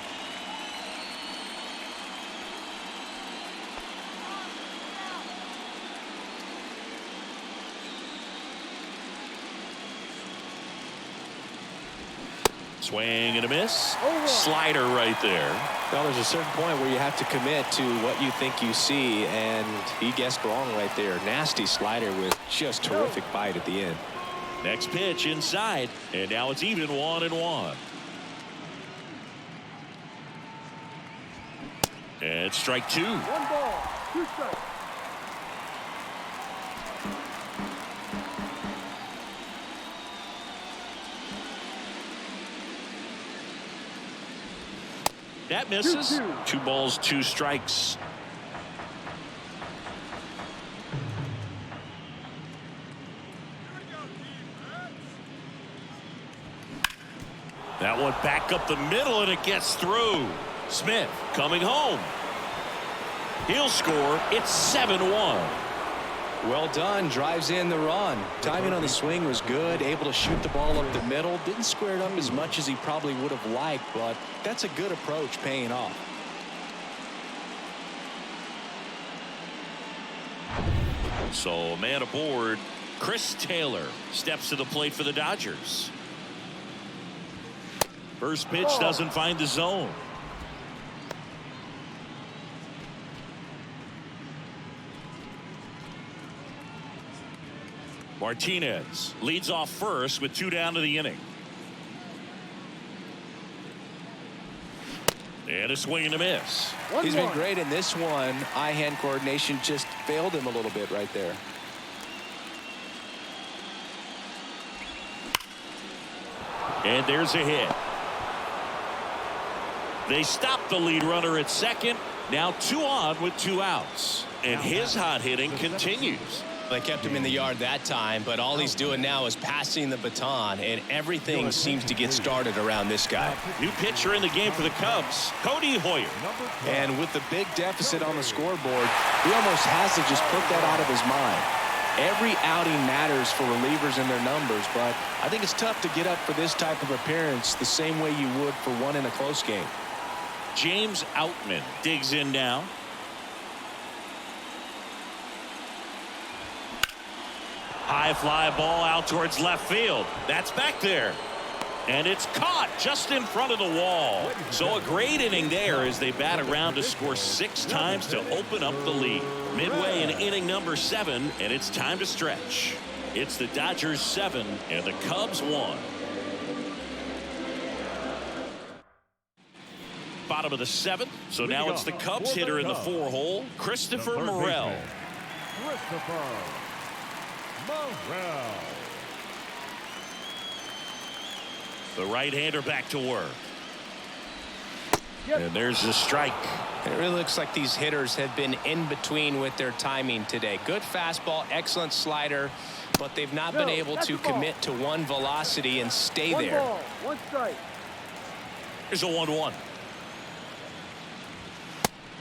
Swing and a miss. Slider right there. Well, there's a certain point where you have to commit to what you think you see, and he guessed wrong right there. Nasty slider with just terrific bite at the end. Next pitch inside, and now it's even 1-1. And strike 2. 1 ball, 2 strikes. That misses. 2-2. 2 balls, 2 strikes. That one back up the middle, and it gets through. Smith coming home. He'll score. It's 7-1. Well done. Drives in the run. Timing on the swing was good. Able to shoot the ball up the middle. Didn't square it up as much as he probably would have liked, but that's a good approach, paying off. So man aboard. Chris Taylor steps to the plate for the Dodgers. First pitch doesn't find the zone. Martinez leads off first with 2 down to the inning. And a swing and a miss. He's been great in this one. Eye-hand coordination just failed him a little bit right there. And there's a hit. They stop the lead runner at second. Now 2 on with 2 outs. And his hot hitting continues. They kept him in the yard that time, but all he's doing now is passing the baton, and everything seems to get started around this guy. New pitcher in the game for the Cubs, Cody Hoyer. And with the big deficit on the scoreboard, he almost has to just put that out of his mind. Every outing matters for relievers and their numbers, but I think it's tough to get up for this type of appearance the same way you would for one in a close game. James Outman digs in now. High fly ball out towards left field. That's back there. And it's caught just in front of the wall. So a great inning there as they bat around to score 6 times to open up the lead. Midway in inning number 7, and it's time to stretch. It's the Dodgers 7 and the Cubs 1. Bottom of the 7th. So now it's the Cubs hitter in the 4-hole, Christopher Morel. Christopher Morel. The right-hander back to work. And there's the strike. It really looks like these hitters have been in between with their timing today. Good fastball, excellent slider, but they've not been able to commit to one velocity and stay there. 1 ball, 1 strike. Here's a 1-1.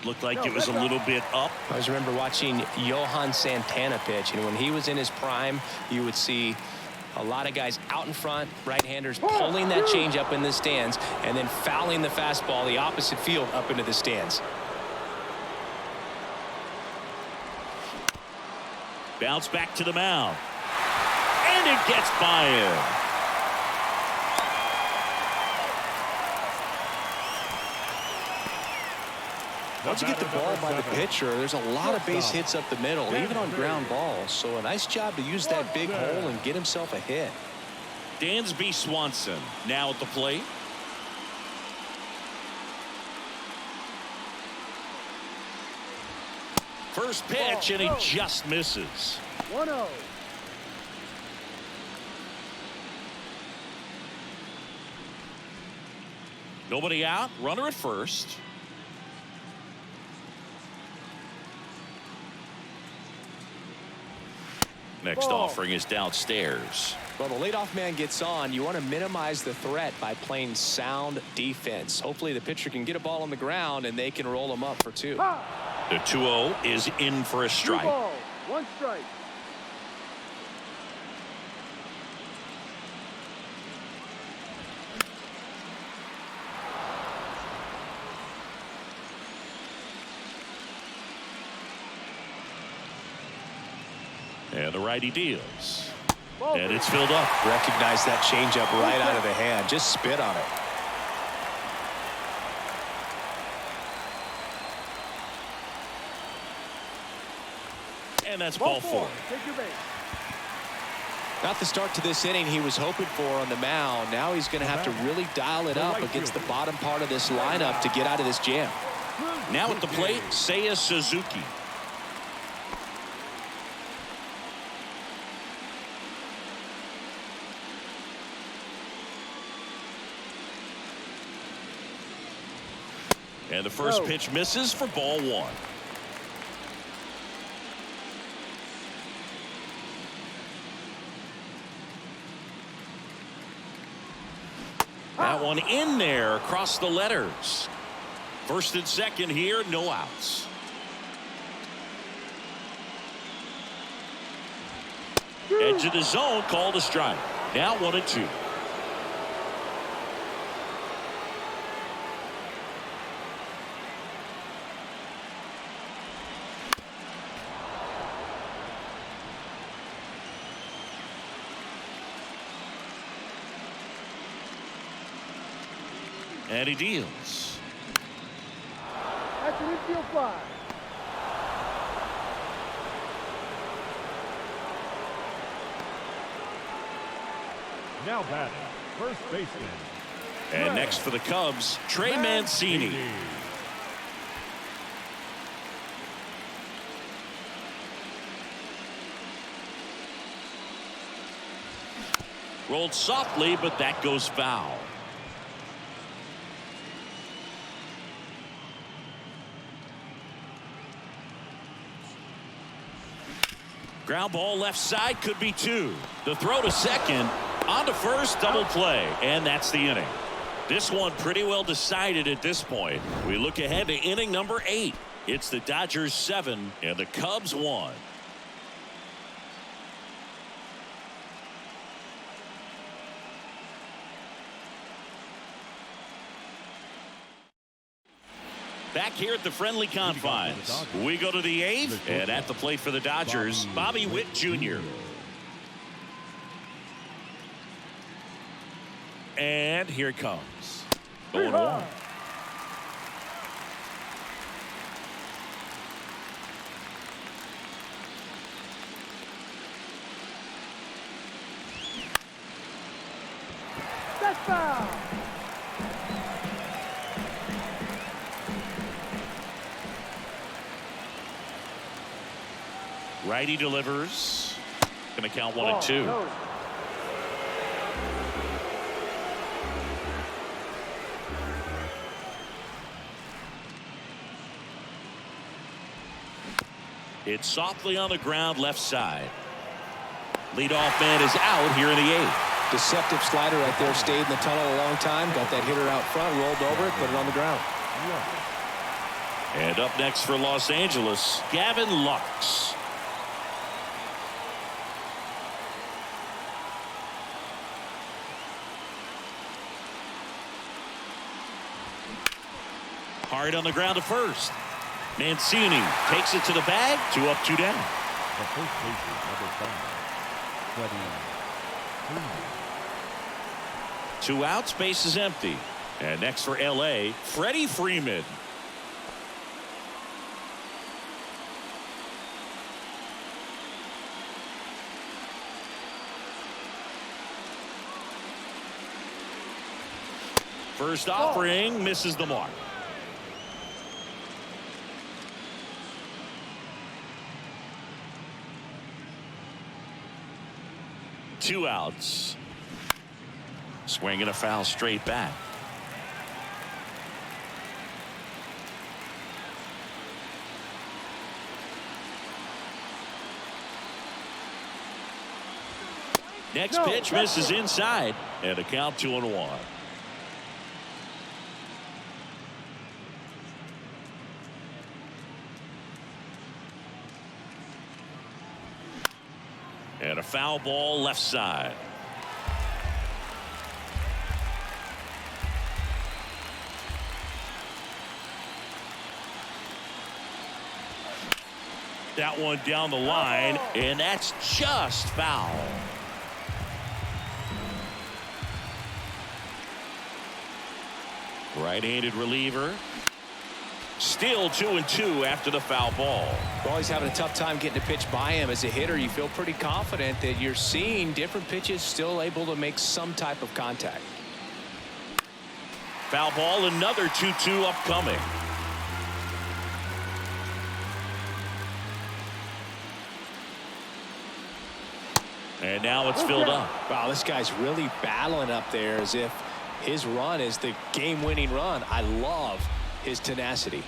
Looked like it was a little bit up. I always remember watching Johan Santana pitch, and when he was in his prime, you would see a lot of guys out in front, right-handers pulling that change up in the stands and then fouling the fastball the opposite field up into the stands. Bounce back to the mound. And it gets by him. Once you get the ball by the pitcher, there's a lot of base hits up the middle, even on ground balls. So a nice job to use that big hole and get himself a hit. Dansby Swanson now at the plate. First pitch, and he just misses. 1-0. Nobody out, runner at first. Next Ball. offering is downstairs. Well, the leadoff man gets on. You want to minimize the threat by playing sound defense. Hopefully the pitcher can get a ball on the ground and they can roll him up for 2. The 2-0 is in for a 2 strike. ball, 1 strike. And the righty deals. Ball And it's filled up. Recognize that changeup right out of the hand. Just spit on it. And that's ball 4. Take your base. Not the start to this inning he was hoping for on the mound. Now he's going to have to really dial it up against the bottom part of this lineup to get out of this jam. Now at the plate, Seiya Suzuki. And the first pitch misses for ball 1. That one in there across the letters. First and second here, no outs. Edge of the zone, called a strike. Now 1-2. And he deals. That's an infield fly. Now batting, first baseman. And next for the Cubs, Trey Mancini. Rolled softly, but that goes foul. Ground ball left side, could be 2. The throw to second, on to first, double play, and that's the inning. This one pretty well decided at this point. We look ahead to inning number 8. It's the Dodgers 7 and the Cubs 1. Back here at the friendly confines, we go to the 8th, and at the plate for the Dodgers, Bobby Witt Jr. And here it comes. 0-1. That's foul. Righty delivers. Going to count 1-2. No. It's softly on the ground left side. Leadoff man is out here in the 8th. Deceptive slider right there. Stayed in the tunnel a long time. Got that hitter out front. Rolled over it. Put it on the ground. And up next for Los Angeles, Gavin Lux. Hard on the ground to first. Mancini takes it to the bag. 2 up, 2 down. The first baseman, number 5, Freddie Freeman. 2 outs, base is empty. And next for LA, Freddie Freeman. First offering misses the mark. Two outs. Swinging a foul straight back. Next pitch misses inside, and a count 2-1. And a foul ball left side. That one down the line, and that's just foul. Right-handed reliever. Still 2-2 after the foul ball. Well, he's having a tough time getting a pitch by him. As a hitter, you feel pretty confident that you're seeing different pitches still able to make some type of contact. Foul ball, another 2-2 upcoming. And now it's filled up. Wow, this guy's really battling up there as if his run is the game-winning run. I love his tenacity.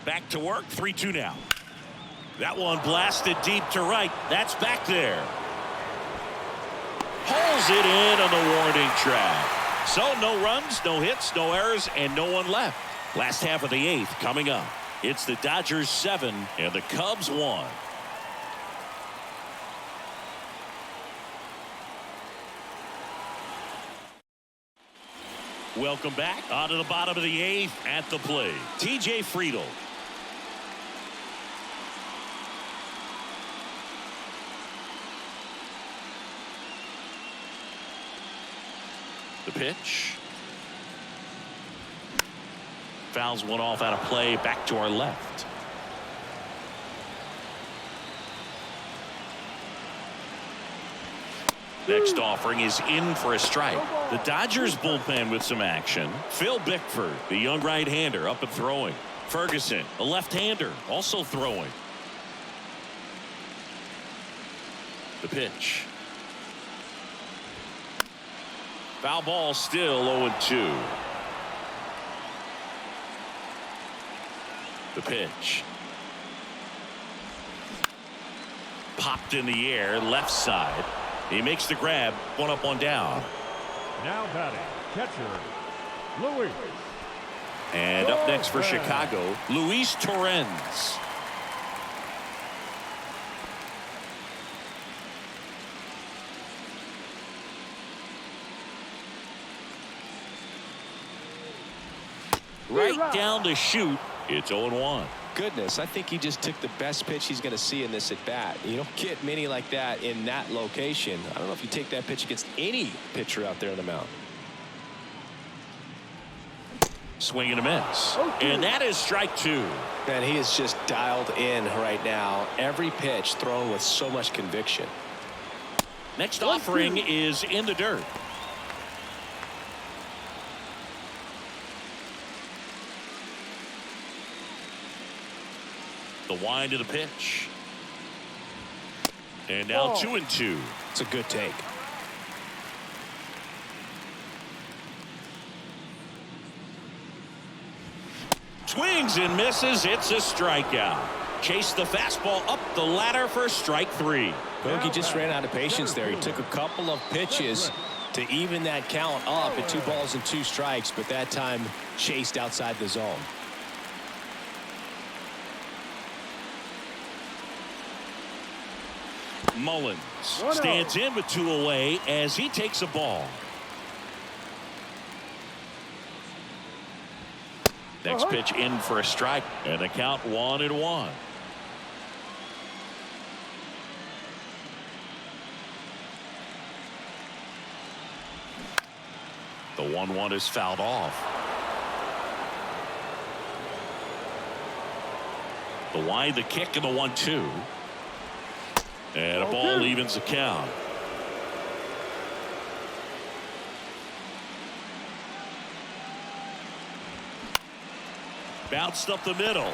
Back to work, 3-2 now. That one blasted deep to right. That's back there. Pulls it in on the warning track. So no runs, no hits, no errors, and no one left. Last half of the 8th coming up. It's the Dodgers 7 and the Cubs 1. Welcome back. On to the bottom of the 8th at the plate. TJ Friedl. The pitch. Fouls one off out of play. Back to our left. Next offering is in for a strike. The Dodgers bullpen with some action. Phil Bickford, the young right-hander, up and throwing. Ferguson, a left-hander, also throwing. The pitch. Foul ball, still 0-2. The pitch. Popped in the air, left side. He makes the grab, 1 up, 1 down. Now batting, catcher, Luis. And up next for Chicago, Luis Torrens. Right down to shoot. It's 0-1. Goodness, I think he just took the best pitch he's going to see in this at bat. You don't get many like that in that location. I don't know if you take that pitch against any pitcher out there on the mound. Swing and a miss. And that is strike 2. Man, he is just dialed in right now. Every pitch thrown with so much conviction. Next offering is in the dirt. The wind of the pitch. And now 2-2. It's a good take. Swings and misses. It's a strikeout. Chase the fastball up the ladder for strike 3. Bogey just ran out of patience there. He took a couple of pitches to even that count up at 2 balls and 2 strikes, but that time chased outside the zone. Mullins stands in with 2 away as he takes a ball. Next pitch in for a strike, and the count 1-1. The 1-1 is fouled off. The wide, the kick, and the 1-2. And a ball evens the count. Bounced up the middle.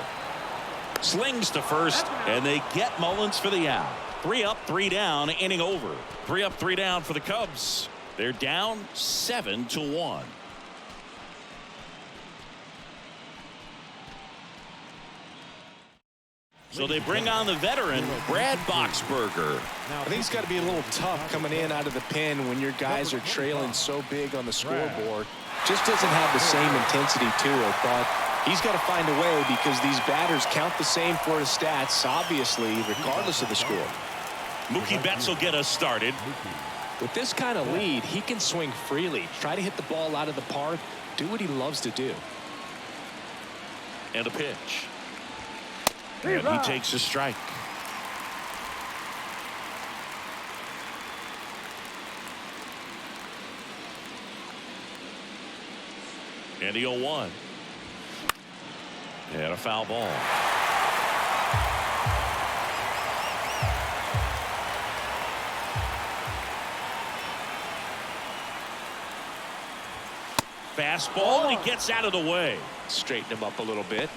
Slings to first, and they get Mullins for the out. 3 up, 3 down, inning over. 3 up, 3 down for the Cubs. They're down 7-1. So they bring on the veteran, Brad Boxberger. I think it's got to be a little tough coming in out of the pen when your guys are trailing so big on the scoreboard. Just doesn't have the same intensity to it, but he's got to find a way because these batters count the same for his stats, obviously, regardless of the score. Mookie Betts will get us started. With this kind of lead, he can swing freely, try to hit the ball out of the park, do what he loves to do. And a pitch. And he takes a strike. And the 0-1. And a foul ball. Fastball, and he gets out of the way. Straighten him up a little bit.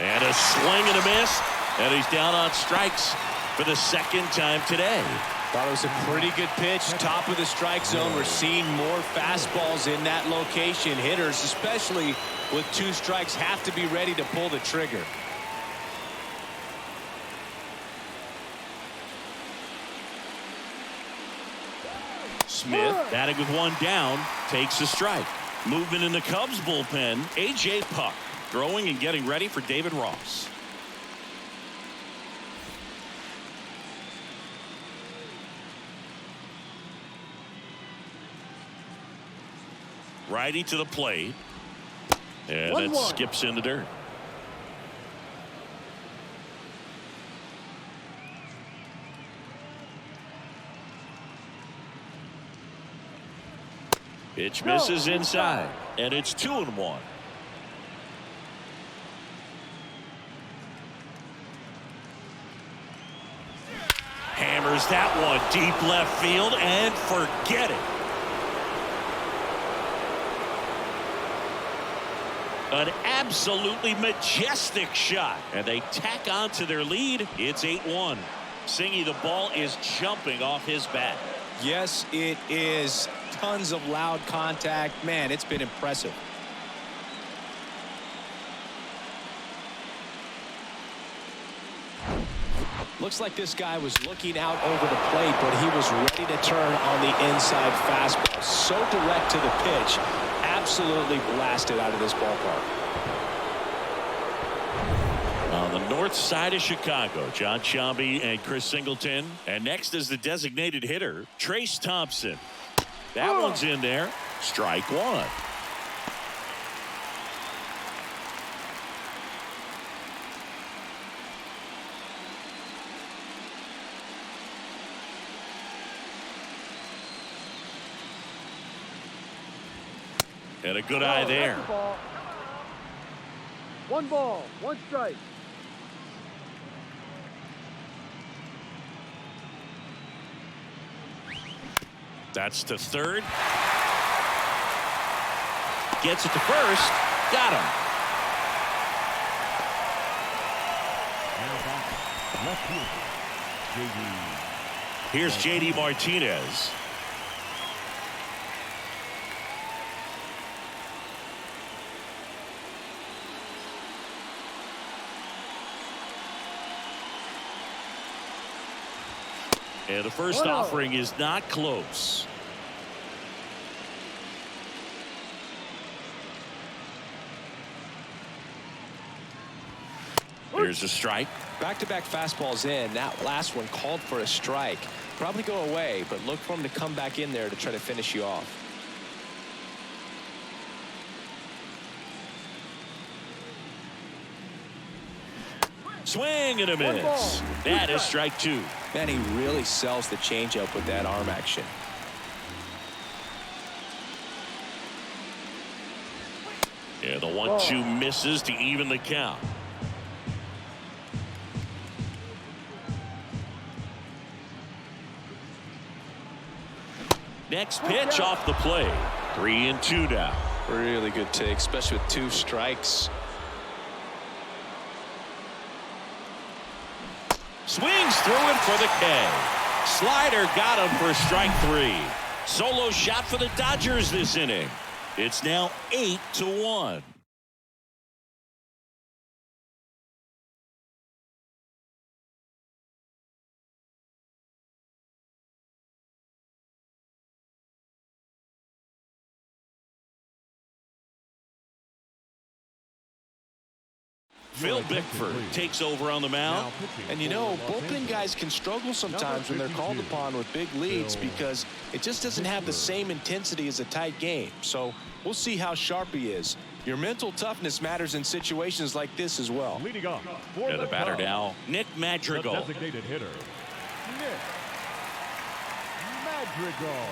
And a swing and a miss. And he's down on strikes for the second time today. Thought it was a pretty good pitch. Top of the strike zone. We're seeing more fastballs in that location. Hitters, especially with 2 strikes, have to be ready to pull the trigger. Smith batting with 1 down, takes a strike. Movement in the Cubs bullpen. A.J. Puck throwing and getting ready for David Ross. Righty to the plate. And it skips in the dirt. Pitch misses inside. And it's 2-1. Hammers that one deep left field and forget it. An absolutely majestic shot. And they tack on to their lead. It's 8-1. Singy, the ball is jumping off his bat. Yes, it is. Tons of loud contact. Man, it's been impressive. Looks like this guy was looking out over the plate, but he was ready to turn on the inside fastball. So direct to the pitch. Absolutely blasted out of this ballpark. On the north side of Chicago, John Sciambi and Chris Singleton. And next is the designated hitter, Trace Thompson. That one's in there. Strike 1. And a good eye there. 1 ball, 1 strike. That's to third. Gets it to first. Got him. Here's J.D. Martinez. And the first offering is not close. Here's a strike. Back-to-back fastballs in. That last one called for a strike. Probably go away, but look for him to come back in there to try to finish you off. Swing and a miss. That is strike 2. Man, he really sells the changeup with that arm action. Yeah, the 1-2 misses to even the count. Next pitch off the plate. 3-2 now. Really good take, especially with 2 strikes. Swings through it for the K. Slider got him for strike 3. Solo shot for the Dodgers this inning. It's now 8-1. Phil Bickford takes over on the mound. And you know, bullpen guys can struggle sometimes when they're called upon with big leads because it just doesn't have the same intensity as a tight game. So we'll see how sharp he is. Your mental toughness matters in situations like this as well. Leading off Yeah, the batter now, Nick Madrigal. The designated hitter, Nick Madrigal.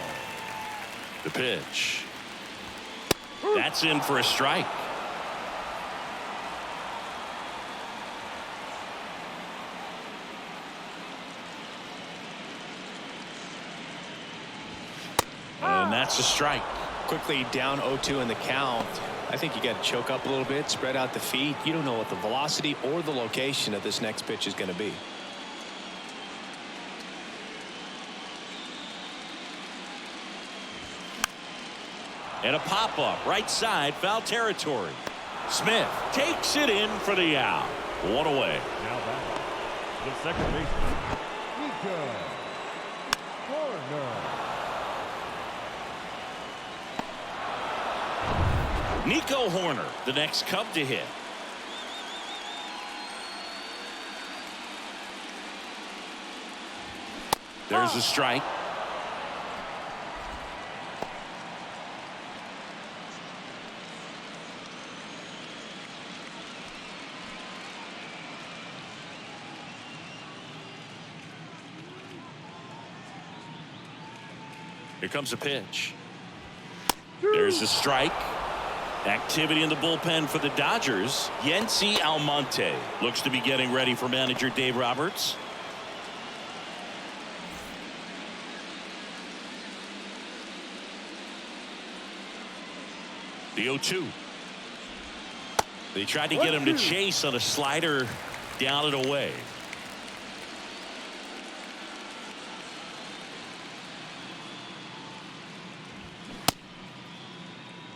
The pitch. That's in for a strike. And that's a strike. Quickly down 0-2 in the count. I think you got to choke up a little bit, spread out the feet. You don't know what the velocity or the location of this next pitch is going to be. And a pop-up right side, foul territory. Smith takes it in for the out. One away. Now back, the second baseman, Nico Corner. Nico Horner, the next Cub to hit. There's a strike. Here comes a pitch. There's a strike. Activity in the bullpen for the Dodgers. Yency Almonte looks to be getting ready for manager Dave Roberts. The 0-2. They tried to get him to chase on a slider down and away.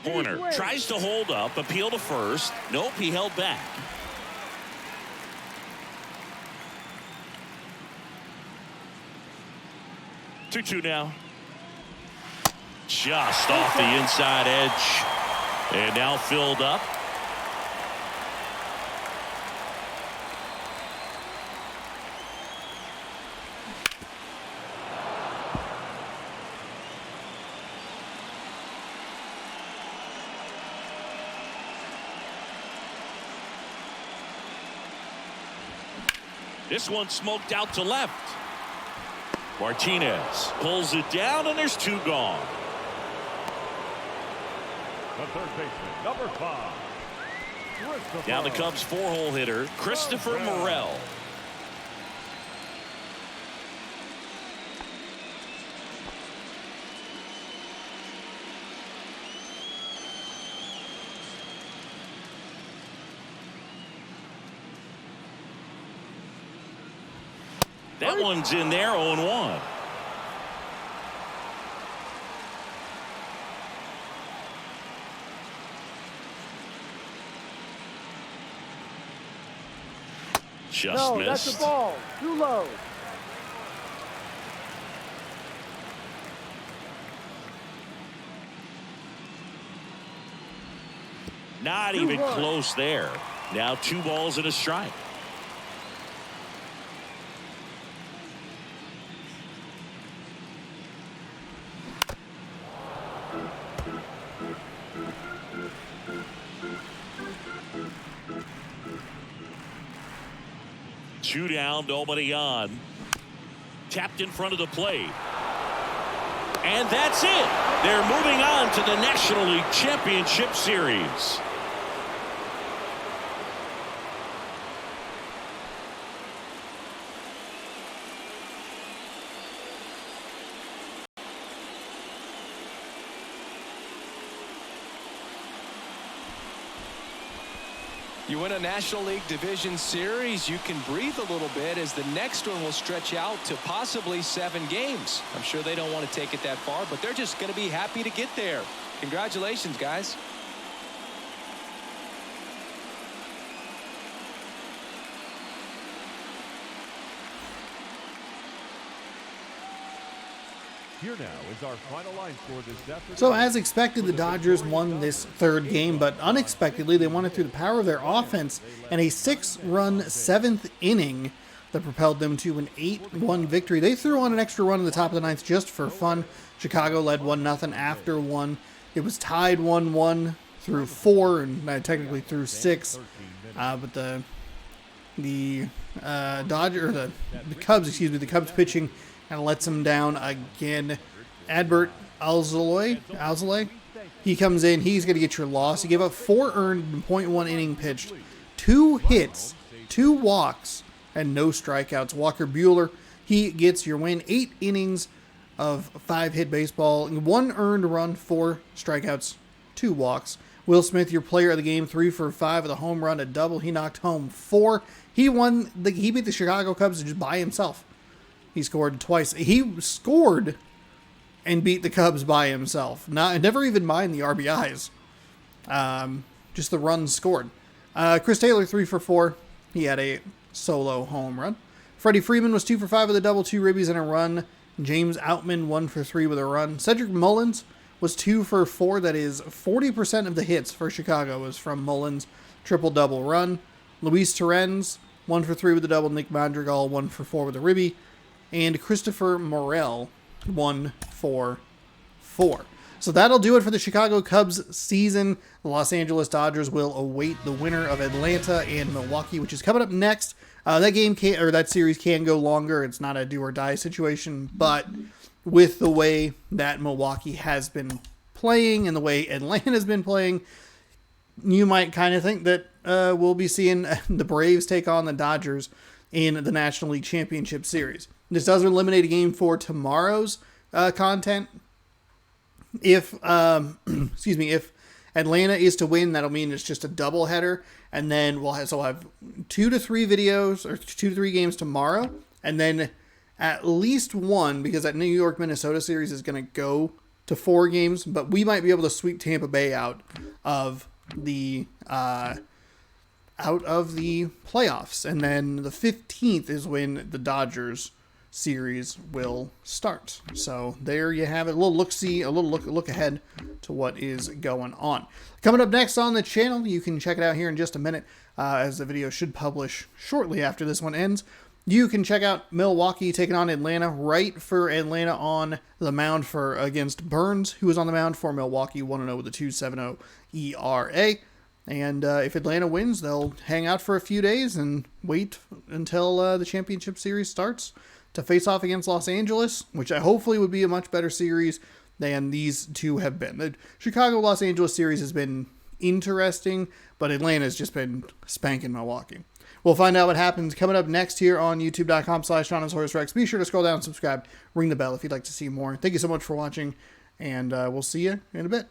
Horner tries to hold up, appeal to first. Nope, he held back. Two now. Just off the inside edge. And now filled up. This one smoked out to left. Martinez pulls it down, and there's 2 gone. The third baseman, number 5. Now the Cubs' 4-hole hitter, Christopher Morel. That one's in there, 0-1. Just missed. That's a ball. Too low. Not even close there. Now 2 balls and a strike. Two down, nobody on. Tapped in front of the plate. And that's it. They're moving on to the National League Championship Series. You win a National League Division Series, you can breathe a little bit as the next one will stretch out to possibly 7 games. I'm sure they don't want to take it that far, but they're just going to be happy to get there. Congratulations, guys. Here now is our final line score this afternoon. So as expected, the Dodgers won this third game, but unexpectedly, they won it through the power of their offense and a 6-run 7th inning that propelled them to an 8-1 victory. They threw on an extra run in the top of the 9th just for fun. Chicago led 1-0 after 1. It was tied 1-1 through 4 and technically through 6. But the Cubs pitching kind of lets him down again. Adbert Alzolay, he comes in. He's going to get your loss. He gave up 4 earned and 0.1 inning pitched, 2 hits, 2 walks, and no strikeouts. Walker Buehler, he gets your win. 8 innings of 5-hit baseball, 1 earned run, 4 strikeouts, 2 walks. Will Smith, your player of the game, 3 for 5 with a home run, a double. He knocked home 4. He beat the Chicago Cubs just by himself. He scored twice. He scored and beat the Cubs by himself. Never even mind the RBIs. Just the runs scored. Chris Taylor, 3 for 4. He had a solo home run. Freddie Freeman was 2 for 5 with a double, 2 ribbies, and a run. James Outman, 1 for 3 with a run. Cedric Mullins was 2 for 4. That is 40% of the hits for Chicago was from Mullins. Triple-double run. Luis Torrens, 1 for 3 with a double. Nick Madrigal, 1 for 4 with a ribby. And Christopher Morel, 1 for 4. So that'll do it for the Chicago Cubs season. The Los Angeles Dodgers will await the winner of Atlanta and Milwaukee, which is coming up next. That series can go longer. It's not a do or die situation, but with the way that Milwaukee has been playing and the way Atlanta's been playing, you might kind of think that we'll be seeing the Braves take on the Dodgers in the National League Championship Series. This does eliminate a game for tomorrow's content. If Atlanta is to win, that'll mean it's just a doubleheader, and then we'll have 2 to 3 videos or 2 to 3 games tomorrow, and then at least one, because that New York Minnesota series is going to go to 4 games, but we might be able to sweep Tampa Bay out of the playoffs, and then the 15th is when the Dodgers series will start. So there you have it. A little look ahead to what is going on. Coming up next on the channel, you can check it out here in just a minute, as the video should publish shortly after this one ends. You can check out Milwaukee taking on Atlanta. Right for Atlanta on the mound against Burns, who is on the mound for Milwaukee, 1-0 with a 2.70 ERA. And if Atlanta wins, they'll hang out for a few days and wait until the championship series starts to face off against Los Angeles, which hopefully would be a much better series than these two have been. The Chicago-Los Angeles series has been interesting, but Atlanta's just been spanking Milwaukee. We'll find out what happens coming up next here on youtube.com/SeanHorseRex. Be sure to scroll down, subscribe, ring the bell if you'd like to see more. Thank you so much for watching, and we'll see you in a bit.